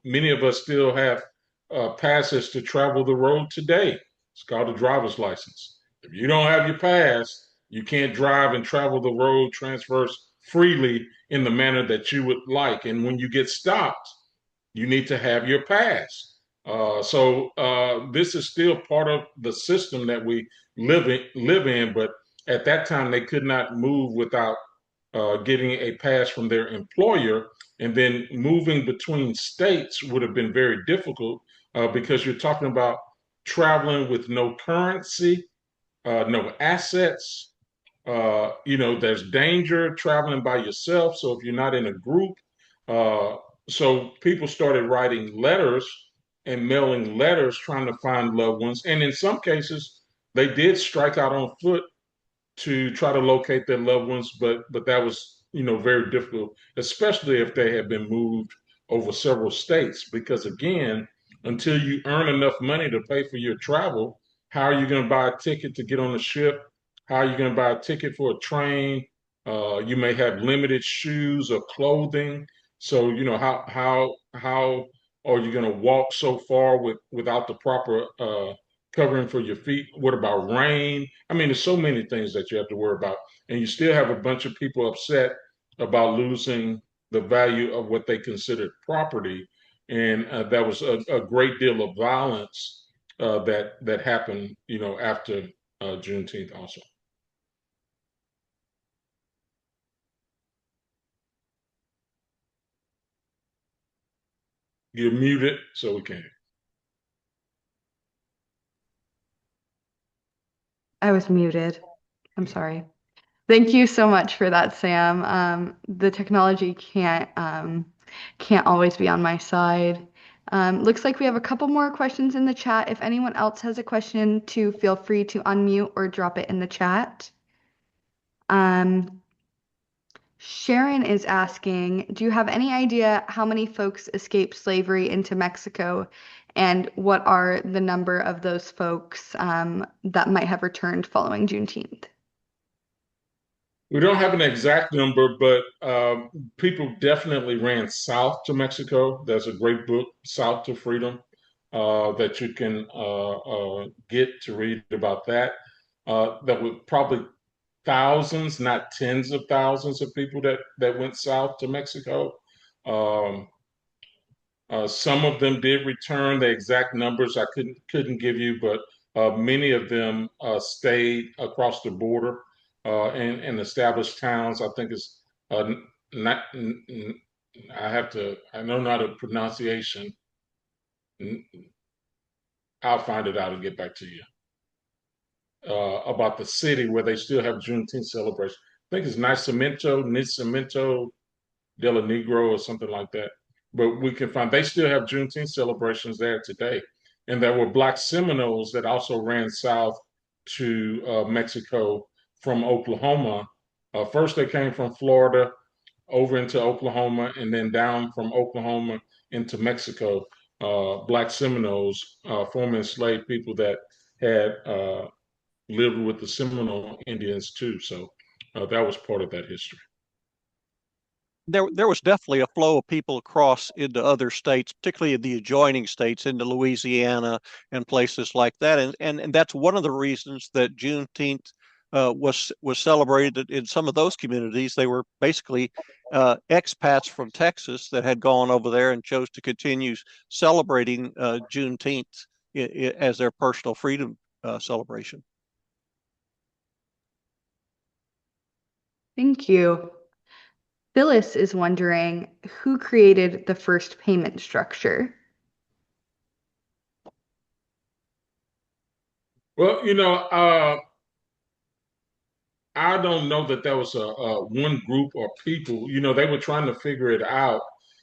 many of us still have passes to travel the road today. It's called a driver's license. If you don't have your pass, you can't drive and travel the road, transverse freely in the manner that you would like. And when you get stopped, you need to have your pass. So this is still part of the system that we live in. But at that time, they could not move without getting a pass from their employer. And then moving between states would have been very difficult because you're talking about traveling with no currency, no assets, there's danger traveling by yourself. So if you're not in a group, uh, so people started writing letters and mailing letters trying to find loved ones. And in some cases, they did strike out on foot to try to locate their loved ones, but that was very difficult, especially if they had been moved over several states. Because again, until you earn enough money to pay for your travel, how are you going to buy a ticket to get on a ship? How are you going to buy a ticket for a train? You may have limited shoes or clothing. So how are you going to walk so far without the proper covering for your feet? What about rain? I mean, there's so many things that you have to worry about. And you still have a bunch of people upset about losing the value of what they considered property. And that was a great deal of violence that happened, after Juneteenth also. You're muted, so we can't. I was muted. I'm sorry. Thank you so much for that, Sam. The technology can't always be on my side. Looks like we have a couple more questions in the chat. If anyone else has a question, to feel free to unmute or drop it in the chat. Sharon is asking, do you have any idea how many folks escaped slavery into Mexico, and what are the number of those folks that might have returned following Juneteenth? We don't have an exact number, but people definitely ran south to Mexico. There's a great book, South to Freedom, that you can get to read about that. That would probably thousands, not tens of thousands of people that went south to Mexico. Um, some of them did return. The exact numbers I couldn't give you, but many of them stayed across the border and established towns. I think it's not. I know not a pronunciation. I'll find it out and get back to you about the city where they still have Juneteenth celebration. I think it's Nacimiento de la Negro or something like that. But we can find they still have Juneteenth celebrations there today. And there were Black Seminoles that also ran south to Mexico from Oklahoma. First, they came from Florida over into Oklahoma, and then down from Oklahoma into Mexico. Black Seminoles, former enslaved people that had lived with the Seminole Indians too. So that was part of that history. There was definitely a flow of people across into other states, particularly in the adjoining states, into Louisiana and places like that. And that's one of the reasons that Juneteenth was celebrated in some of those communities. They were basically expats from Texas that had gone over there and chose to continue celebrating Juneteenth as their personal freedom celebration. Thank you. Phyllis is wondering who created the first payment structure? Well, I don't know that that was a one group or people. They were trying to figure it out,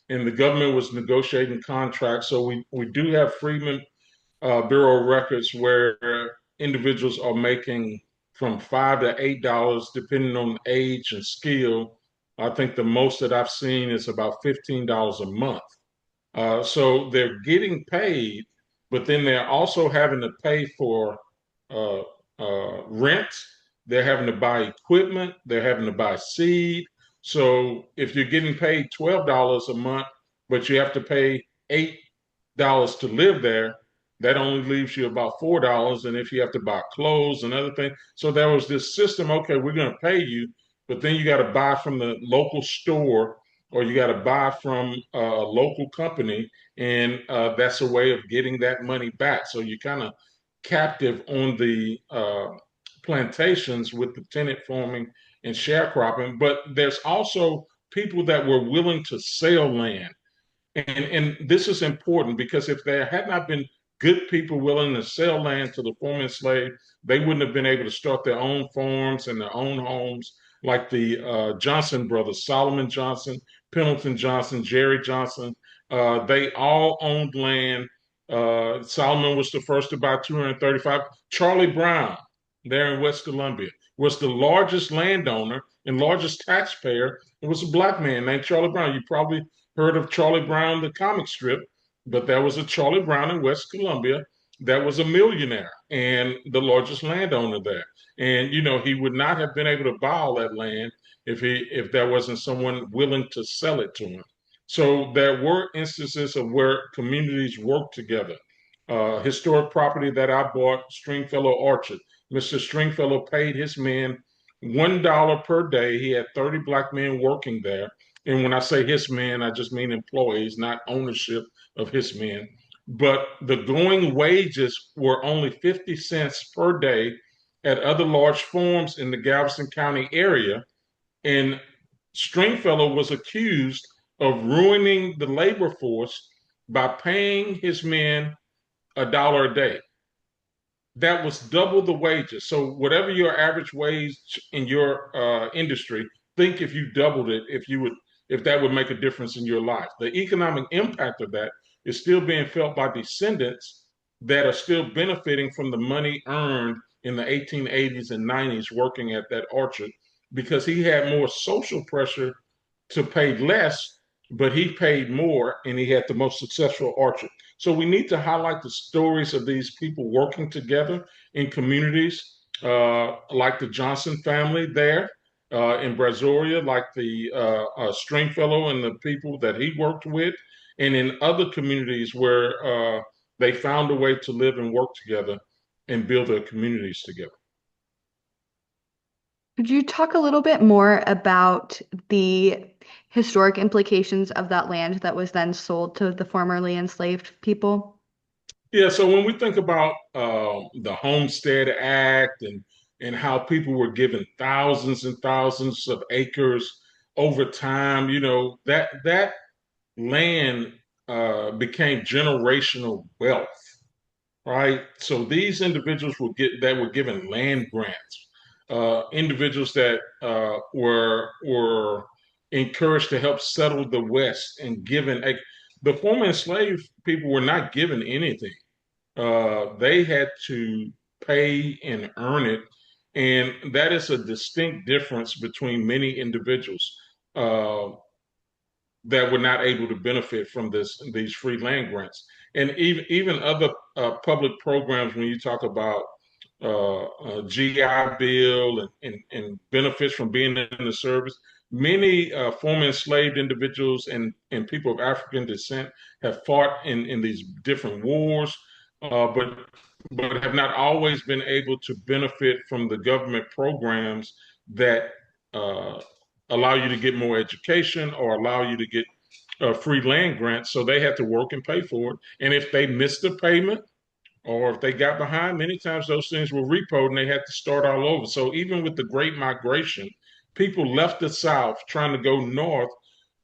and the government was negotiating contracts. So we do have Freedmen Bureau records where individuals are making from $5 to $8, depending on age and skill. I think the most that I've seen is about $15 a month. So they're getting paid, but then they're also having to pay for uh, rent. They're having to buy equipment. They're having to buy seed. So if you're getting paid $12 a month, but you have to pay $8 to live there, that only leaves you about $4. And if you have to buy clothes and other things, so there was this system. Okay, we're going to pay you, but then you got to buy from the local store or you got to buy from a local company, and that's a way of getting that money back. So you're kind of captive on the plantations with the tenant farming and sharecropping. But there's also people that were willing to sell land. And this is important because if there had not been good people willing to sell land to the former enslaved, they wouldn't have been able to start their own farms and their own homes like the Johnson brothers, Solomon Johnson, Pendleton Johnson, Jerry Johnson. They all owned land. Solomon was the first to buy 235. Charlie Brown, there in West Columbia, was the largest landowner and largest taxpayer. It was a black man named Charlie Brown. You probably heard of Charlie Brown, the comic strip, but there was a Charlie Brown in West Columbia that was a millionaire and the largest landowner there. And he would not have been able to buy all that land if there wasn't someone willing to sell it to him. So there were instances of where communities worked together. Historic property that I bought, Stringfellow Orchard. Mr. Stringfellow paid his men $1 per day. He had 30 black men working there. And when I say his men, I just mean employees, not ownership of his men. But the going wages were only 50 cents per day at other large farms in the Galveston County area. And Stringfellow was accused of ruining the labor force by paying his men $1 a day. That was double the wages. So whatever your average wage in your industry, think if you doubled it, if that would make a difference in your life. The economic impact of that is still being felt by descendants that are still benefiting from the money earned in the 1880s and 90s working at that orchard because he had more social pressure to pay less, but he paid more and he had the most successful orchard. So we need to highlight the stories of these people working together in communities like the Johnson family there in Brazoria, like the Stringfellow and the people that he worked with, and in other communities where they found a way to live and work together and build their communities together. Could you talk a little bit more about the historic implications of that land that was then sold to the formerly enslaved people? Yeah, so when we think about the Homestead Act and how people were given thousands and thousands of acres over time, that land became generational wealth, right? So these individuals were given land grants. Individuals that were encouraged to help settle the West and given the former enslaved people were not given anything. They had to pay and earn it. And that is a distinct difference between many individuals that were not able to benefit from these free land grants. And even other public programs, when you talk about GI Bill and benefits from being in the service, many former enslaved individuals and people of African descent have fought in these different wars, but have not always been able to benefit from the government programs that allow you to get more education or allow you to get free land grants. So they had to work and pay for it. And if they missed a payment or if they got behind, many times those things were repoed and they had to start all over. So even with the Great Migration, people left the South trying to go north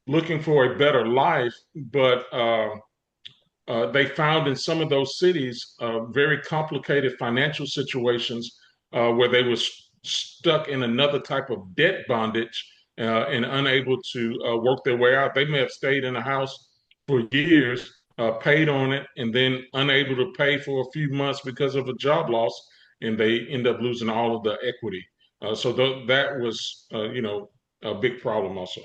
looking for a better life, but they found in some of those cities very complicated financial situations where they were stuck in another type of debt bondage and unable to work their way out. They may have stayed in a house for years, paid on it, and then unable to pay for a few months because of a job loss, and they end up losing all of the equity. So that was, a big problem also.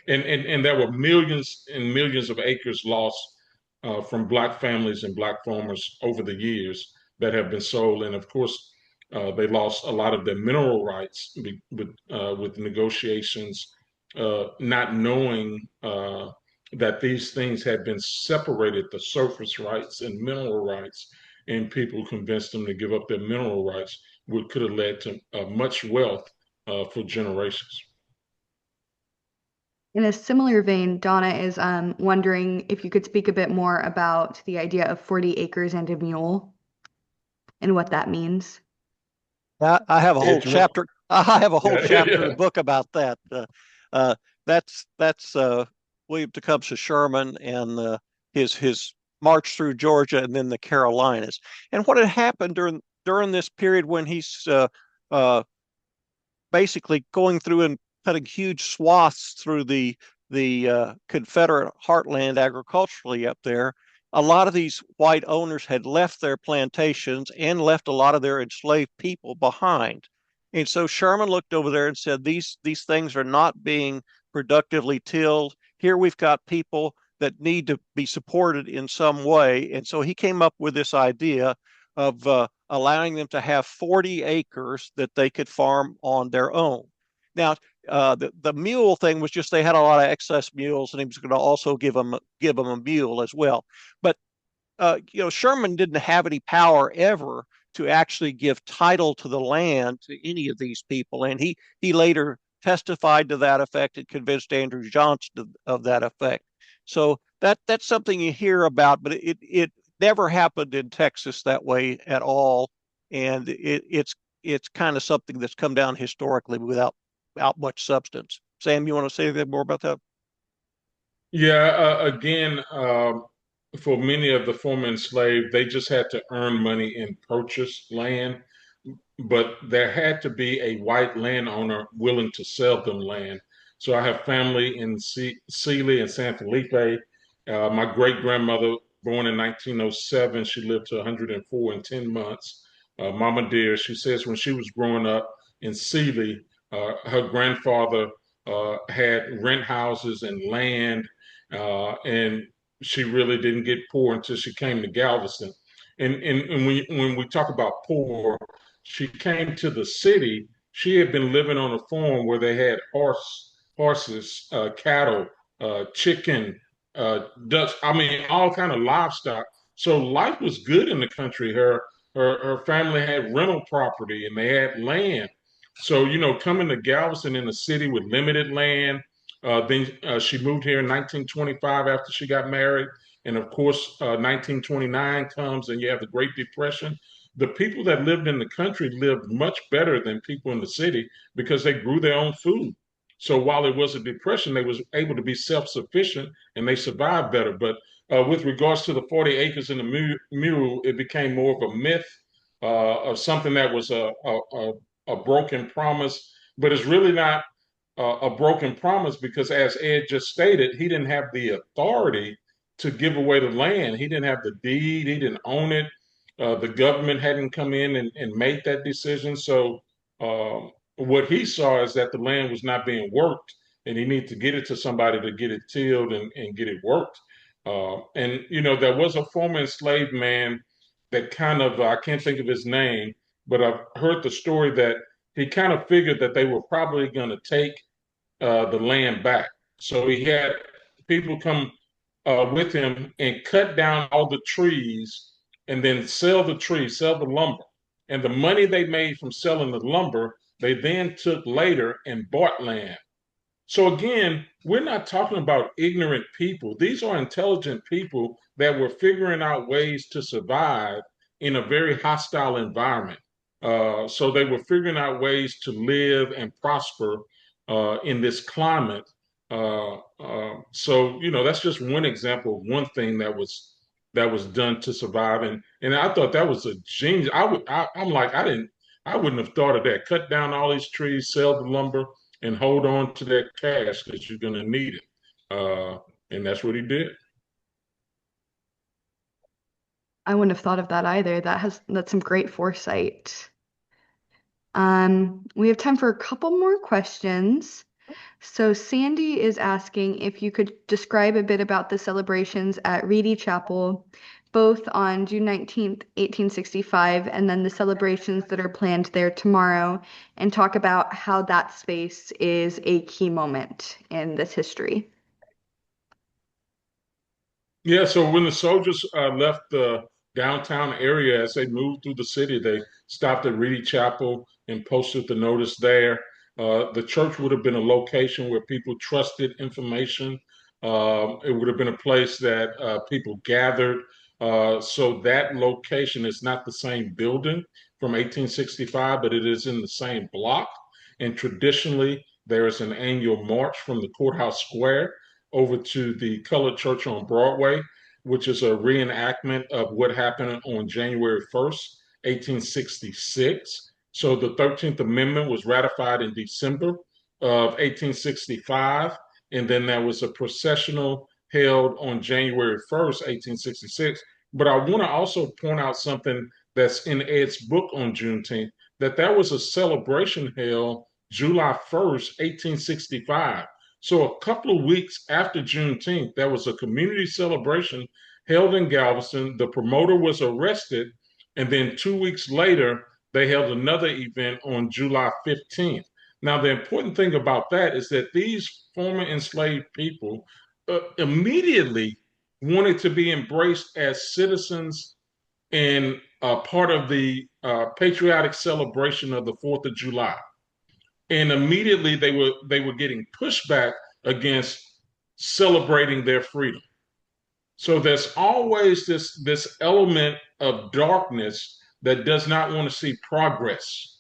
And there were millions and millions of acres lost from Black families and Black farmers over the years that have been sold. And of course, they lost a lot of their mineral rights with negotiations, not knowing that these things had been separated, the surface rights and mineral rights, and people convinced them to give up their mineral rights, which could have led to much wealth for generations. In a similar vein, Donna is wondering if you could speak a bit more about the idea of 40 acres and a mule and what that means. I have a whole chapter. I have a whole chapter in the book about that. That's William Tecumseh Sherman and his march through Georgia and then the Carolinas. And what had happened during this period when he's basically going through and cutting huge swaths through the Confederate heartland agriculturally up there. A lot of these white owners had left their plantations and left a lot of their enslaved people behind. And so Sherman looked over there and said, these things are not being productively tilled. Here we've got people that need to be supported in some way. And so he came up with this idea of allowing them to have 40 acres that they could farm on their own. Now, the mule thing was just they had a lot of excess mules, and he was going to also give them a mule as well. But Sherman didn't have any power ever to actually give title to the land to any of these people, and he later testified to that effect and convinced Andrew Johnson of that effect. So that's something you hear about, but it never happened in Texas that way at all, and it's kind of something that's come down historically without much substance. Sam, you want to say anything more about that? Yeah, again, for many of the former enslaved, they just had to earn money and purchase land, but there had to be a white landowner willing to sell them land. So I have family in Sealy and San Felipe. My great grandmother, born in 1907, she lived to 104 in 10 months. Mama dear, she says when she was growing up in Sealy, her grandfather had rent houses and land, and she really didn't get poor until she came to Galveston. And when we talk about poor, she came to the city. She had been living on a farm where they had horses, cattle, chicken, ducks. I mean, all kind of livestock. So life was good in the country. Her family had rental property and they had land. So coming to Galveston in a city with limited land. Then she moved here in 1925 after she got married. And of course, 1929 comes and you have the Great Depression. The people that lived in the country lived much better than people in the city because they grew their own food. So while it was a depression, they was able to be self-sufficient and they survived better. But with regards to the 40 acres and the mule, it became more of a myth of something that was a broken promise, but it's really not a broken promise because, as Ed just stated, he didn't have the authority to give away the land. He didn't have the deed. He didn't own it. The government hadn't come in and made that decision. So what he saw is that the land was not being worked, and he needed to get it to somebody to get it tilled and get it worked. And there was a former enslaved man that kind of I can't think of his name, but I've heard the story that he kind of figured that they were probably going to take the land back. So he had people come with him and cut down all the trees and then sell the trees, sell the lumber. And the money they made from selling the lumber, they then took later and bought land. So again, we're not talking about ignorant people. These are intelligent people that were figuring out ways to survive in a very hostile environment. So they were figuring out ways to live and prosper in this climate. So that's just one example of one thing that was done to survive, and I thought that was a genius. I'm like I wouldn't have thought of that. Cut down all these trees, sell the lumber, and hold on to that cash because you're going to need it. And that's what he did. I wouldn't have thought of that either. That's some great foresight. We have time for a couple more questions. So Sandy is asking if you could describe a bit about the celebrations at Reedy Chapel, both on June 19th, 1865, and then the celebrations that are planned there tomorrow, and talk about how that space is a key moment in this history. Yeah, so when the soldiers left the downtown area as they moved through the city, they stopped at Reedy Chapel and posted the notice there. The church would have been a location where people trusted information. It would have been a place that people gathered. So that location is not the same building from 1865, but it is in the same block. And traditionally, there is an annual march from the courthouse square over to the Colored Church on Broadway, which is a reenactment of what happened on January 1st, 1866. So the 13th Amendment was ratified in December of 1865, and then there was a processional held on January 1st, 1866. But I want to also point out something that's in Ed's book on Juneteenth, that there was a celebration held July 1st, 1865. So a couple of weeks after Juneteenth, there was a community celebration held in Galveston. The promoter was arrested, and then 2 weeks later, they held another event on July 15th. Now, the important thing about that is that these former enslaved people immediately wanted to be embraced as citizens and part of the patriotic celebration of the 4th of July, and immediately they were getting pushback against celebrating their freedom. So there's always this element of darkness that does not want to see progress.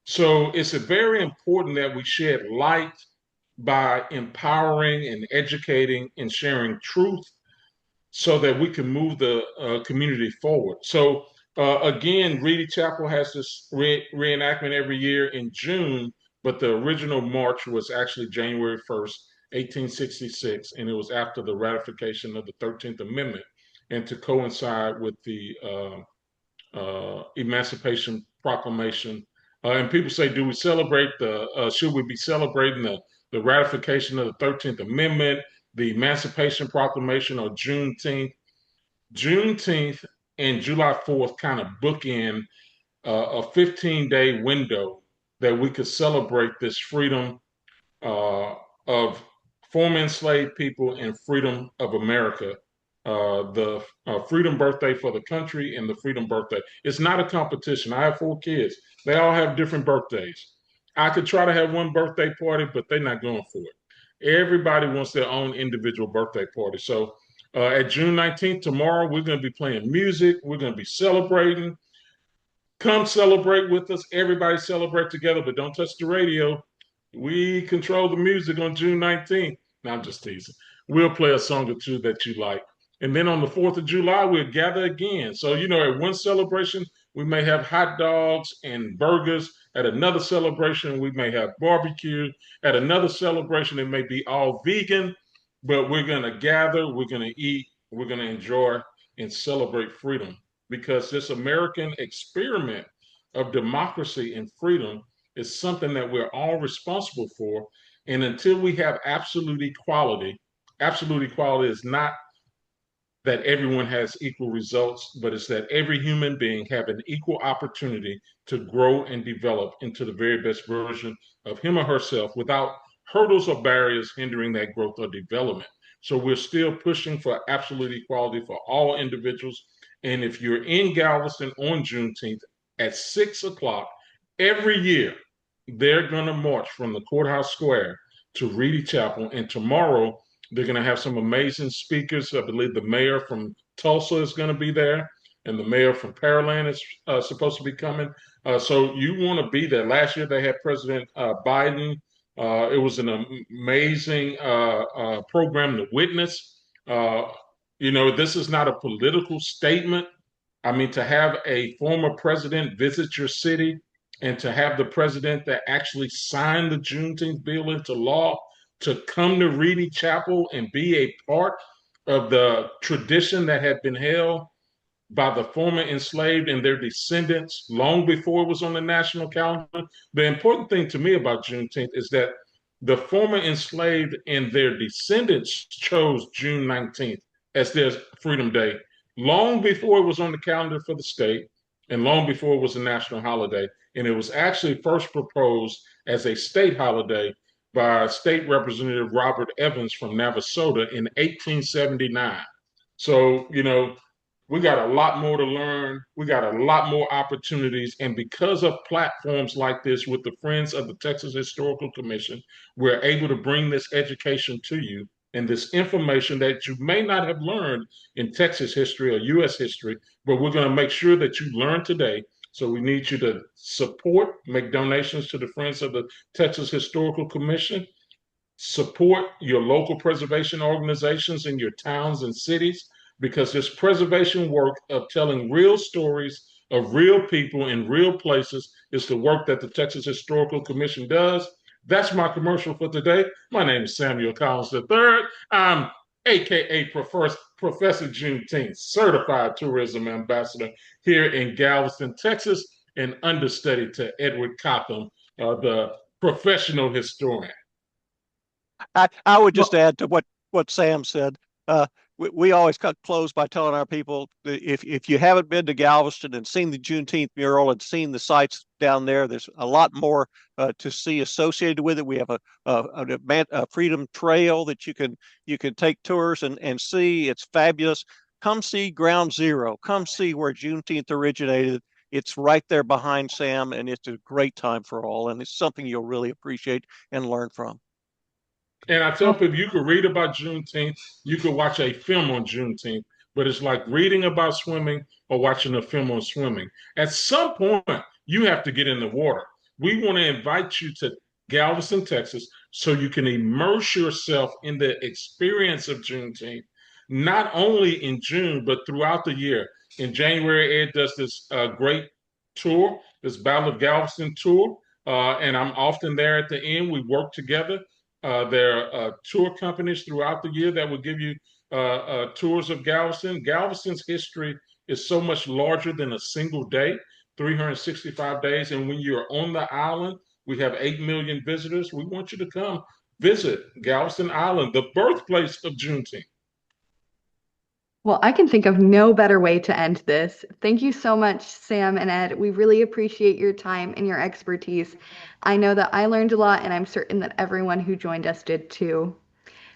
So it's very important that we shed light by empowering and educating and sharing truth so that we can move the community forward. So again, Reedy Chapel has this reenactment every year in June, but the original march was actually January 1st, 1866, and it was after the ratification of the 13th Amendment and to coincide with the Emancipation Proclamation. And people say, do we celebrate should we be celebrating the ratification of the 13th Amendment, the Emancipation Proclamation, or Juneteenth? Juneteenth and July 4th kind of bookend a 15-day window that we could celebrate this freedom of former enslaved people and freedom of America, the freedom birthday for the country and the freedom birthday. It's not a competition. I have 4 kids. They all have different birthdays. I could try to have one birthday party, but they're not going for it. Everybody wants their own individual birthday party. So at June 19th, tomorrow, we're going to be playing music. We're going to be celebrating. Come celebrate with us. Everybody celebrate together, but don't touch the radio. We control the music on June 19th. Now I'm just teasing. We'll play a song or two that you like. And then on the 4th of July, we'll gather again. So, at one celebration, we may have hot dogs and burgers. At another celebration, we may have barbecue. At another celebration, it may be all vegan, but we're going to gather, we're going to eat, we're going to enjoy and celebrate freedom, because this American experiment of democracy and freedom is something that we're all responsible for. And until we have absolute equality is not that everyone has equal results, but it's that every human being have an equal opportunity to grow and develop into the very best version of him or herself without hurdles or barriers hindering that growth or development. So we're still pushing for absolute equality for all individuals. And if you're in Galveston on Juneteenth at 6 o'clock every year, they're going to march from the courthouse square to Reedy Chapel. And tomorrow, they're going to have some amazing speakers. I believe the mayor from Tulsa is going to be there, and the mayor from Pearland is supposed to be coming. So you want to be there. Last year, they had President Biden. It was an amazing program to witness. This is not a political statement. I mean, to have a former president visit your city and to have the president that actually signed the Juneteenth bill into law to come to Reedy Chapel and be a part of the tradition that had been held by the former enslaved and their descendants long before it was on the national calendar. The important thing to me about Juneteenth is that the former enslaved and their descendants chose June 19th as their Freedom Day long before it was on the calendar for the state and long before it was a national holiday. And it was actually first proposed as a state holiday by State Representative Robert Evans from Navasota in 1879. So, we got a lot more to learn. We got a lot more opportunities. And because of platforms like this with the Friends of the Texas Historical Commission, we're able to bring this education to you and this information that you may not have learned in Texas history or U.S. history, but we're going to make sure that you learn today. So we need you to support, make donations to the Friends of the Texas Historical Commission, support your local preservation organizations in your towns and cities, because this preservation work of telling real stories of real people in real places is the work that the Texas Historical Commission does. That's my commercial for today. My name is Samuel Collins III. I'm AKA Professor Juneteenth, certified tourism ambassador here in Galveston, Texas, and understudy to Edward Cotham, the professional historian. I would just add to what Sam said. We always close by telling our people that if you haven't been to Galveston and seen the Juneteenth mural and seen the sites down there, there's a lot more to see associated with it. We have a Freedom Trail that you can take tours and see. It's fabulous. Come see Ground Zero. Come see where Juneteenth originated. It's right there behind Sam, and it's a great time for all, and it's something you'll really appreciate and learn from. And I tell people you could read about Juneteenth, you could watch a film on Juneteenth, but it's like reading about swimming or watching a film on swimming. At some point, you have to get in the water. We want to invite you to Galveston, Texas, so you can immerse yourself in the experience of Juneteenth, not only in June, but throughout the year. In January, Ed does this great tour, this Battle of Galveston tour, and I'm often there at the end. We work together. There are tour companies throughout the year that will give you tours of Galveston. Galveston's history is so much larger than a single day, 365 days. And when you're on the island, we have 8 million visitors. We want you to come visit Galveston Island, the birthplace of Juneteenth. Well, I can think of no better way to end this. Thank you so much, Sam and Ed. We really appreciate your time and your expertise. I know that I learned a lot, and I'm certain that everyone who joined us did too.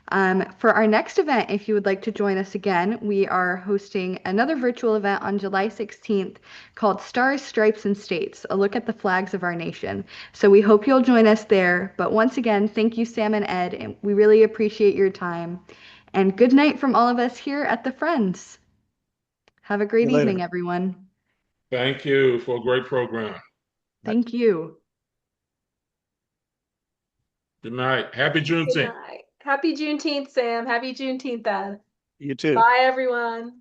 For our next event, if you would like to join us again, we are hosting another virtual event on July 16th called Stars, Stripes, and States, a look at the flags of our nation. So we hope you'll join us there. But once again, thank you, Sam and Ed, and we really appreciate your time. And good night from all of us here at the Friends. Have a great evening, everyone. Thank you for a great program. Thank you. Good night. Happy Juneteenth. Good night. Happy Juneteenth, Sam. Happy Juneteenth, Ed. You too. Bye, everyone.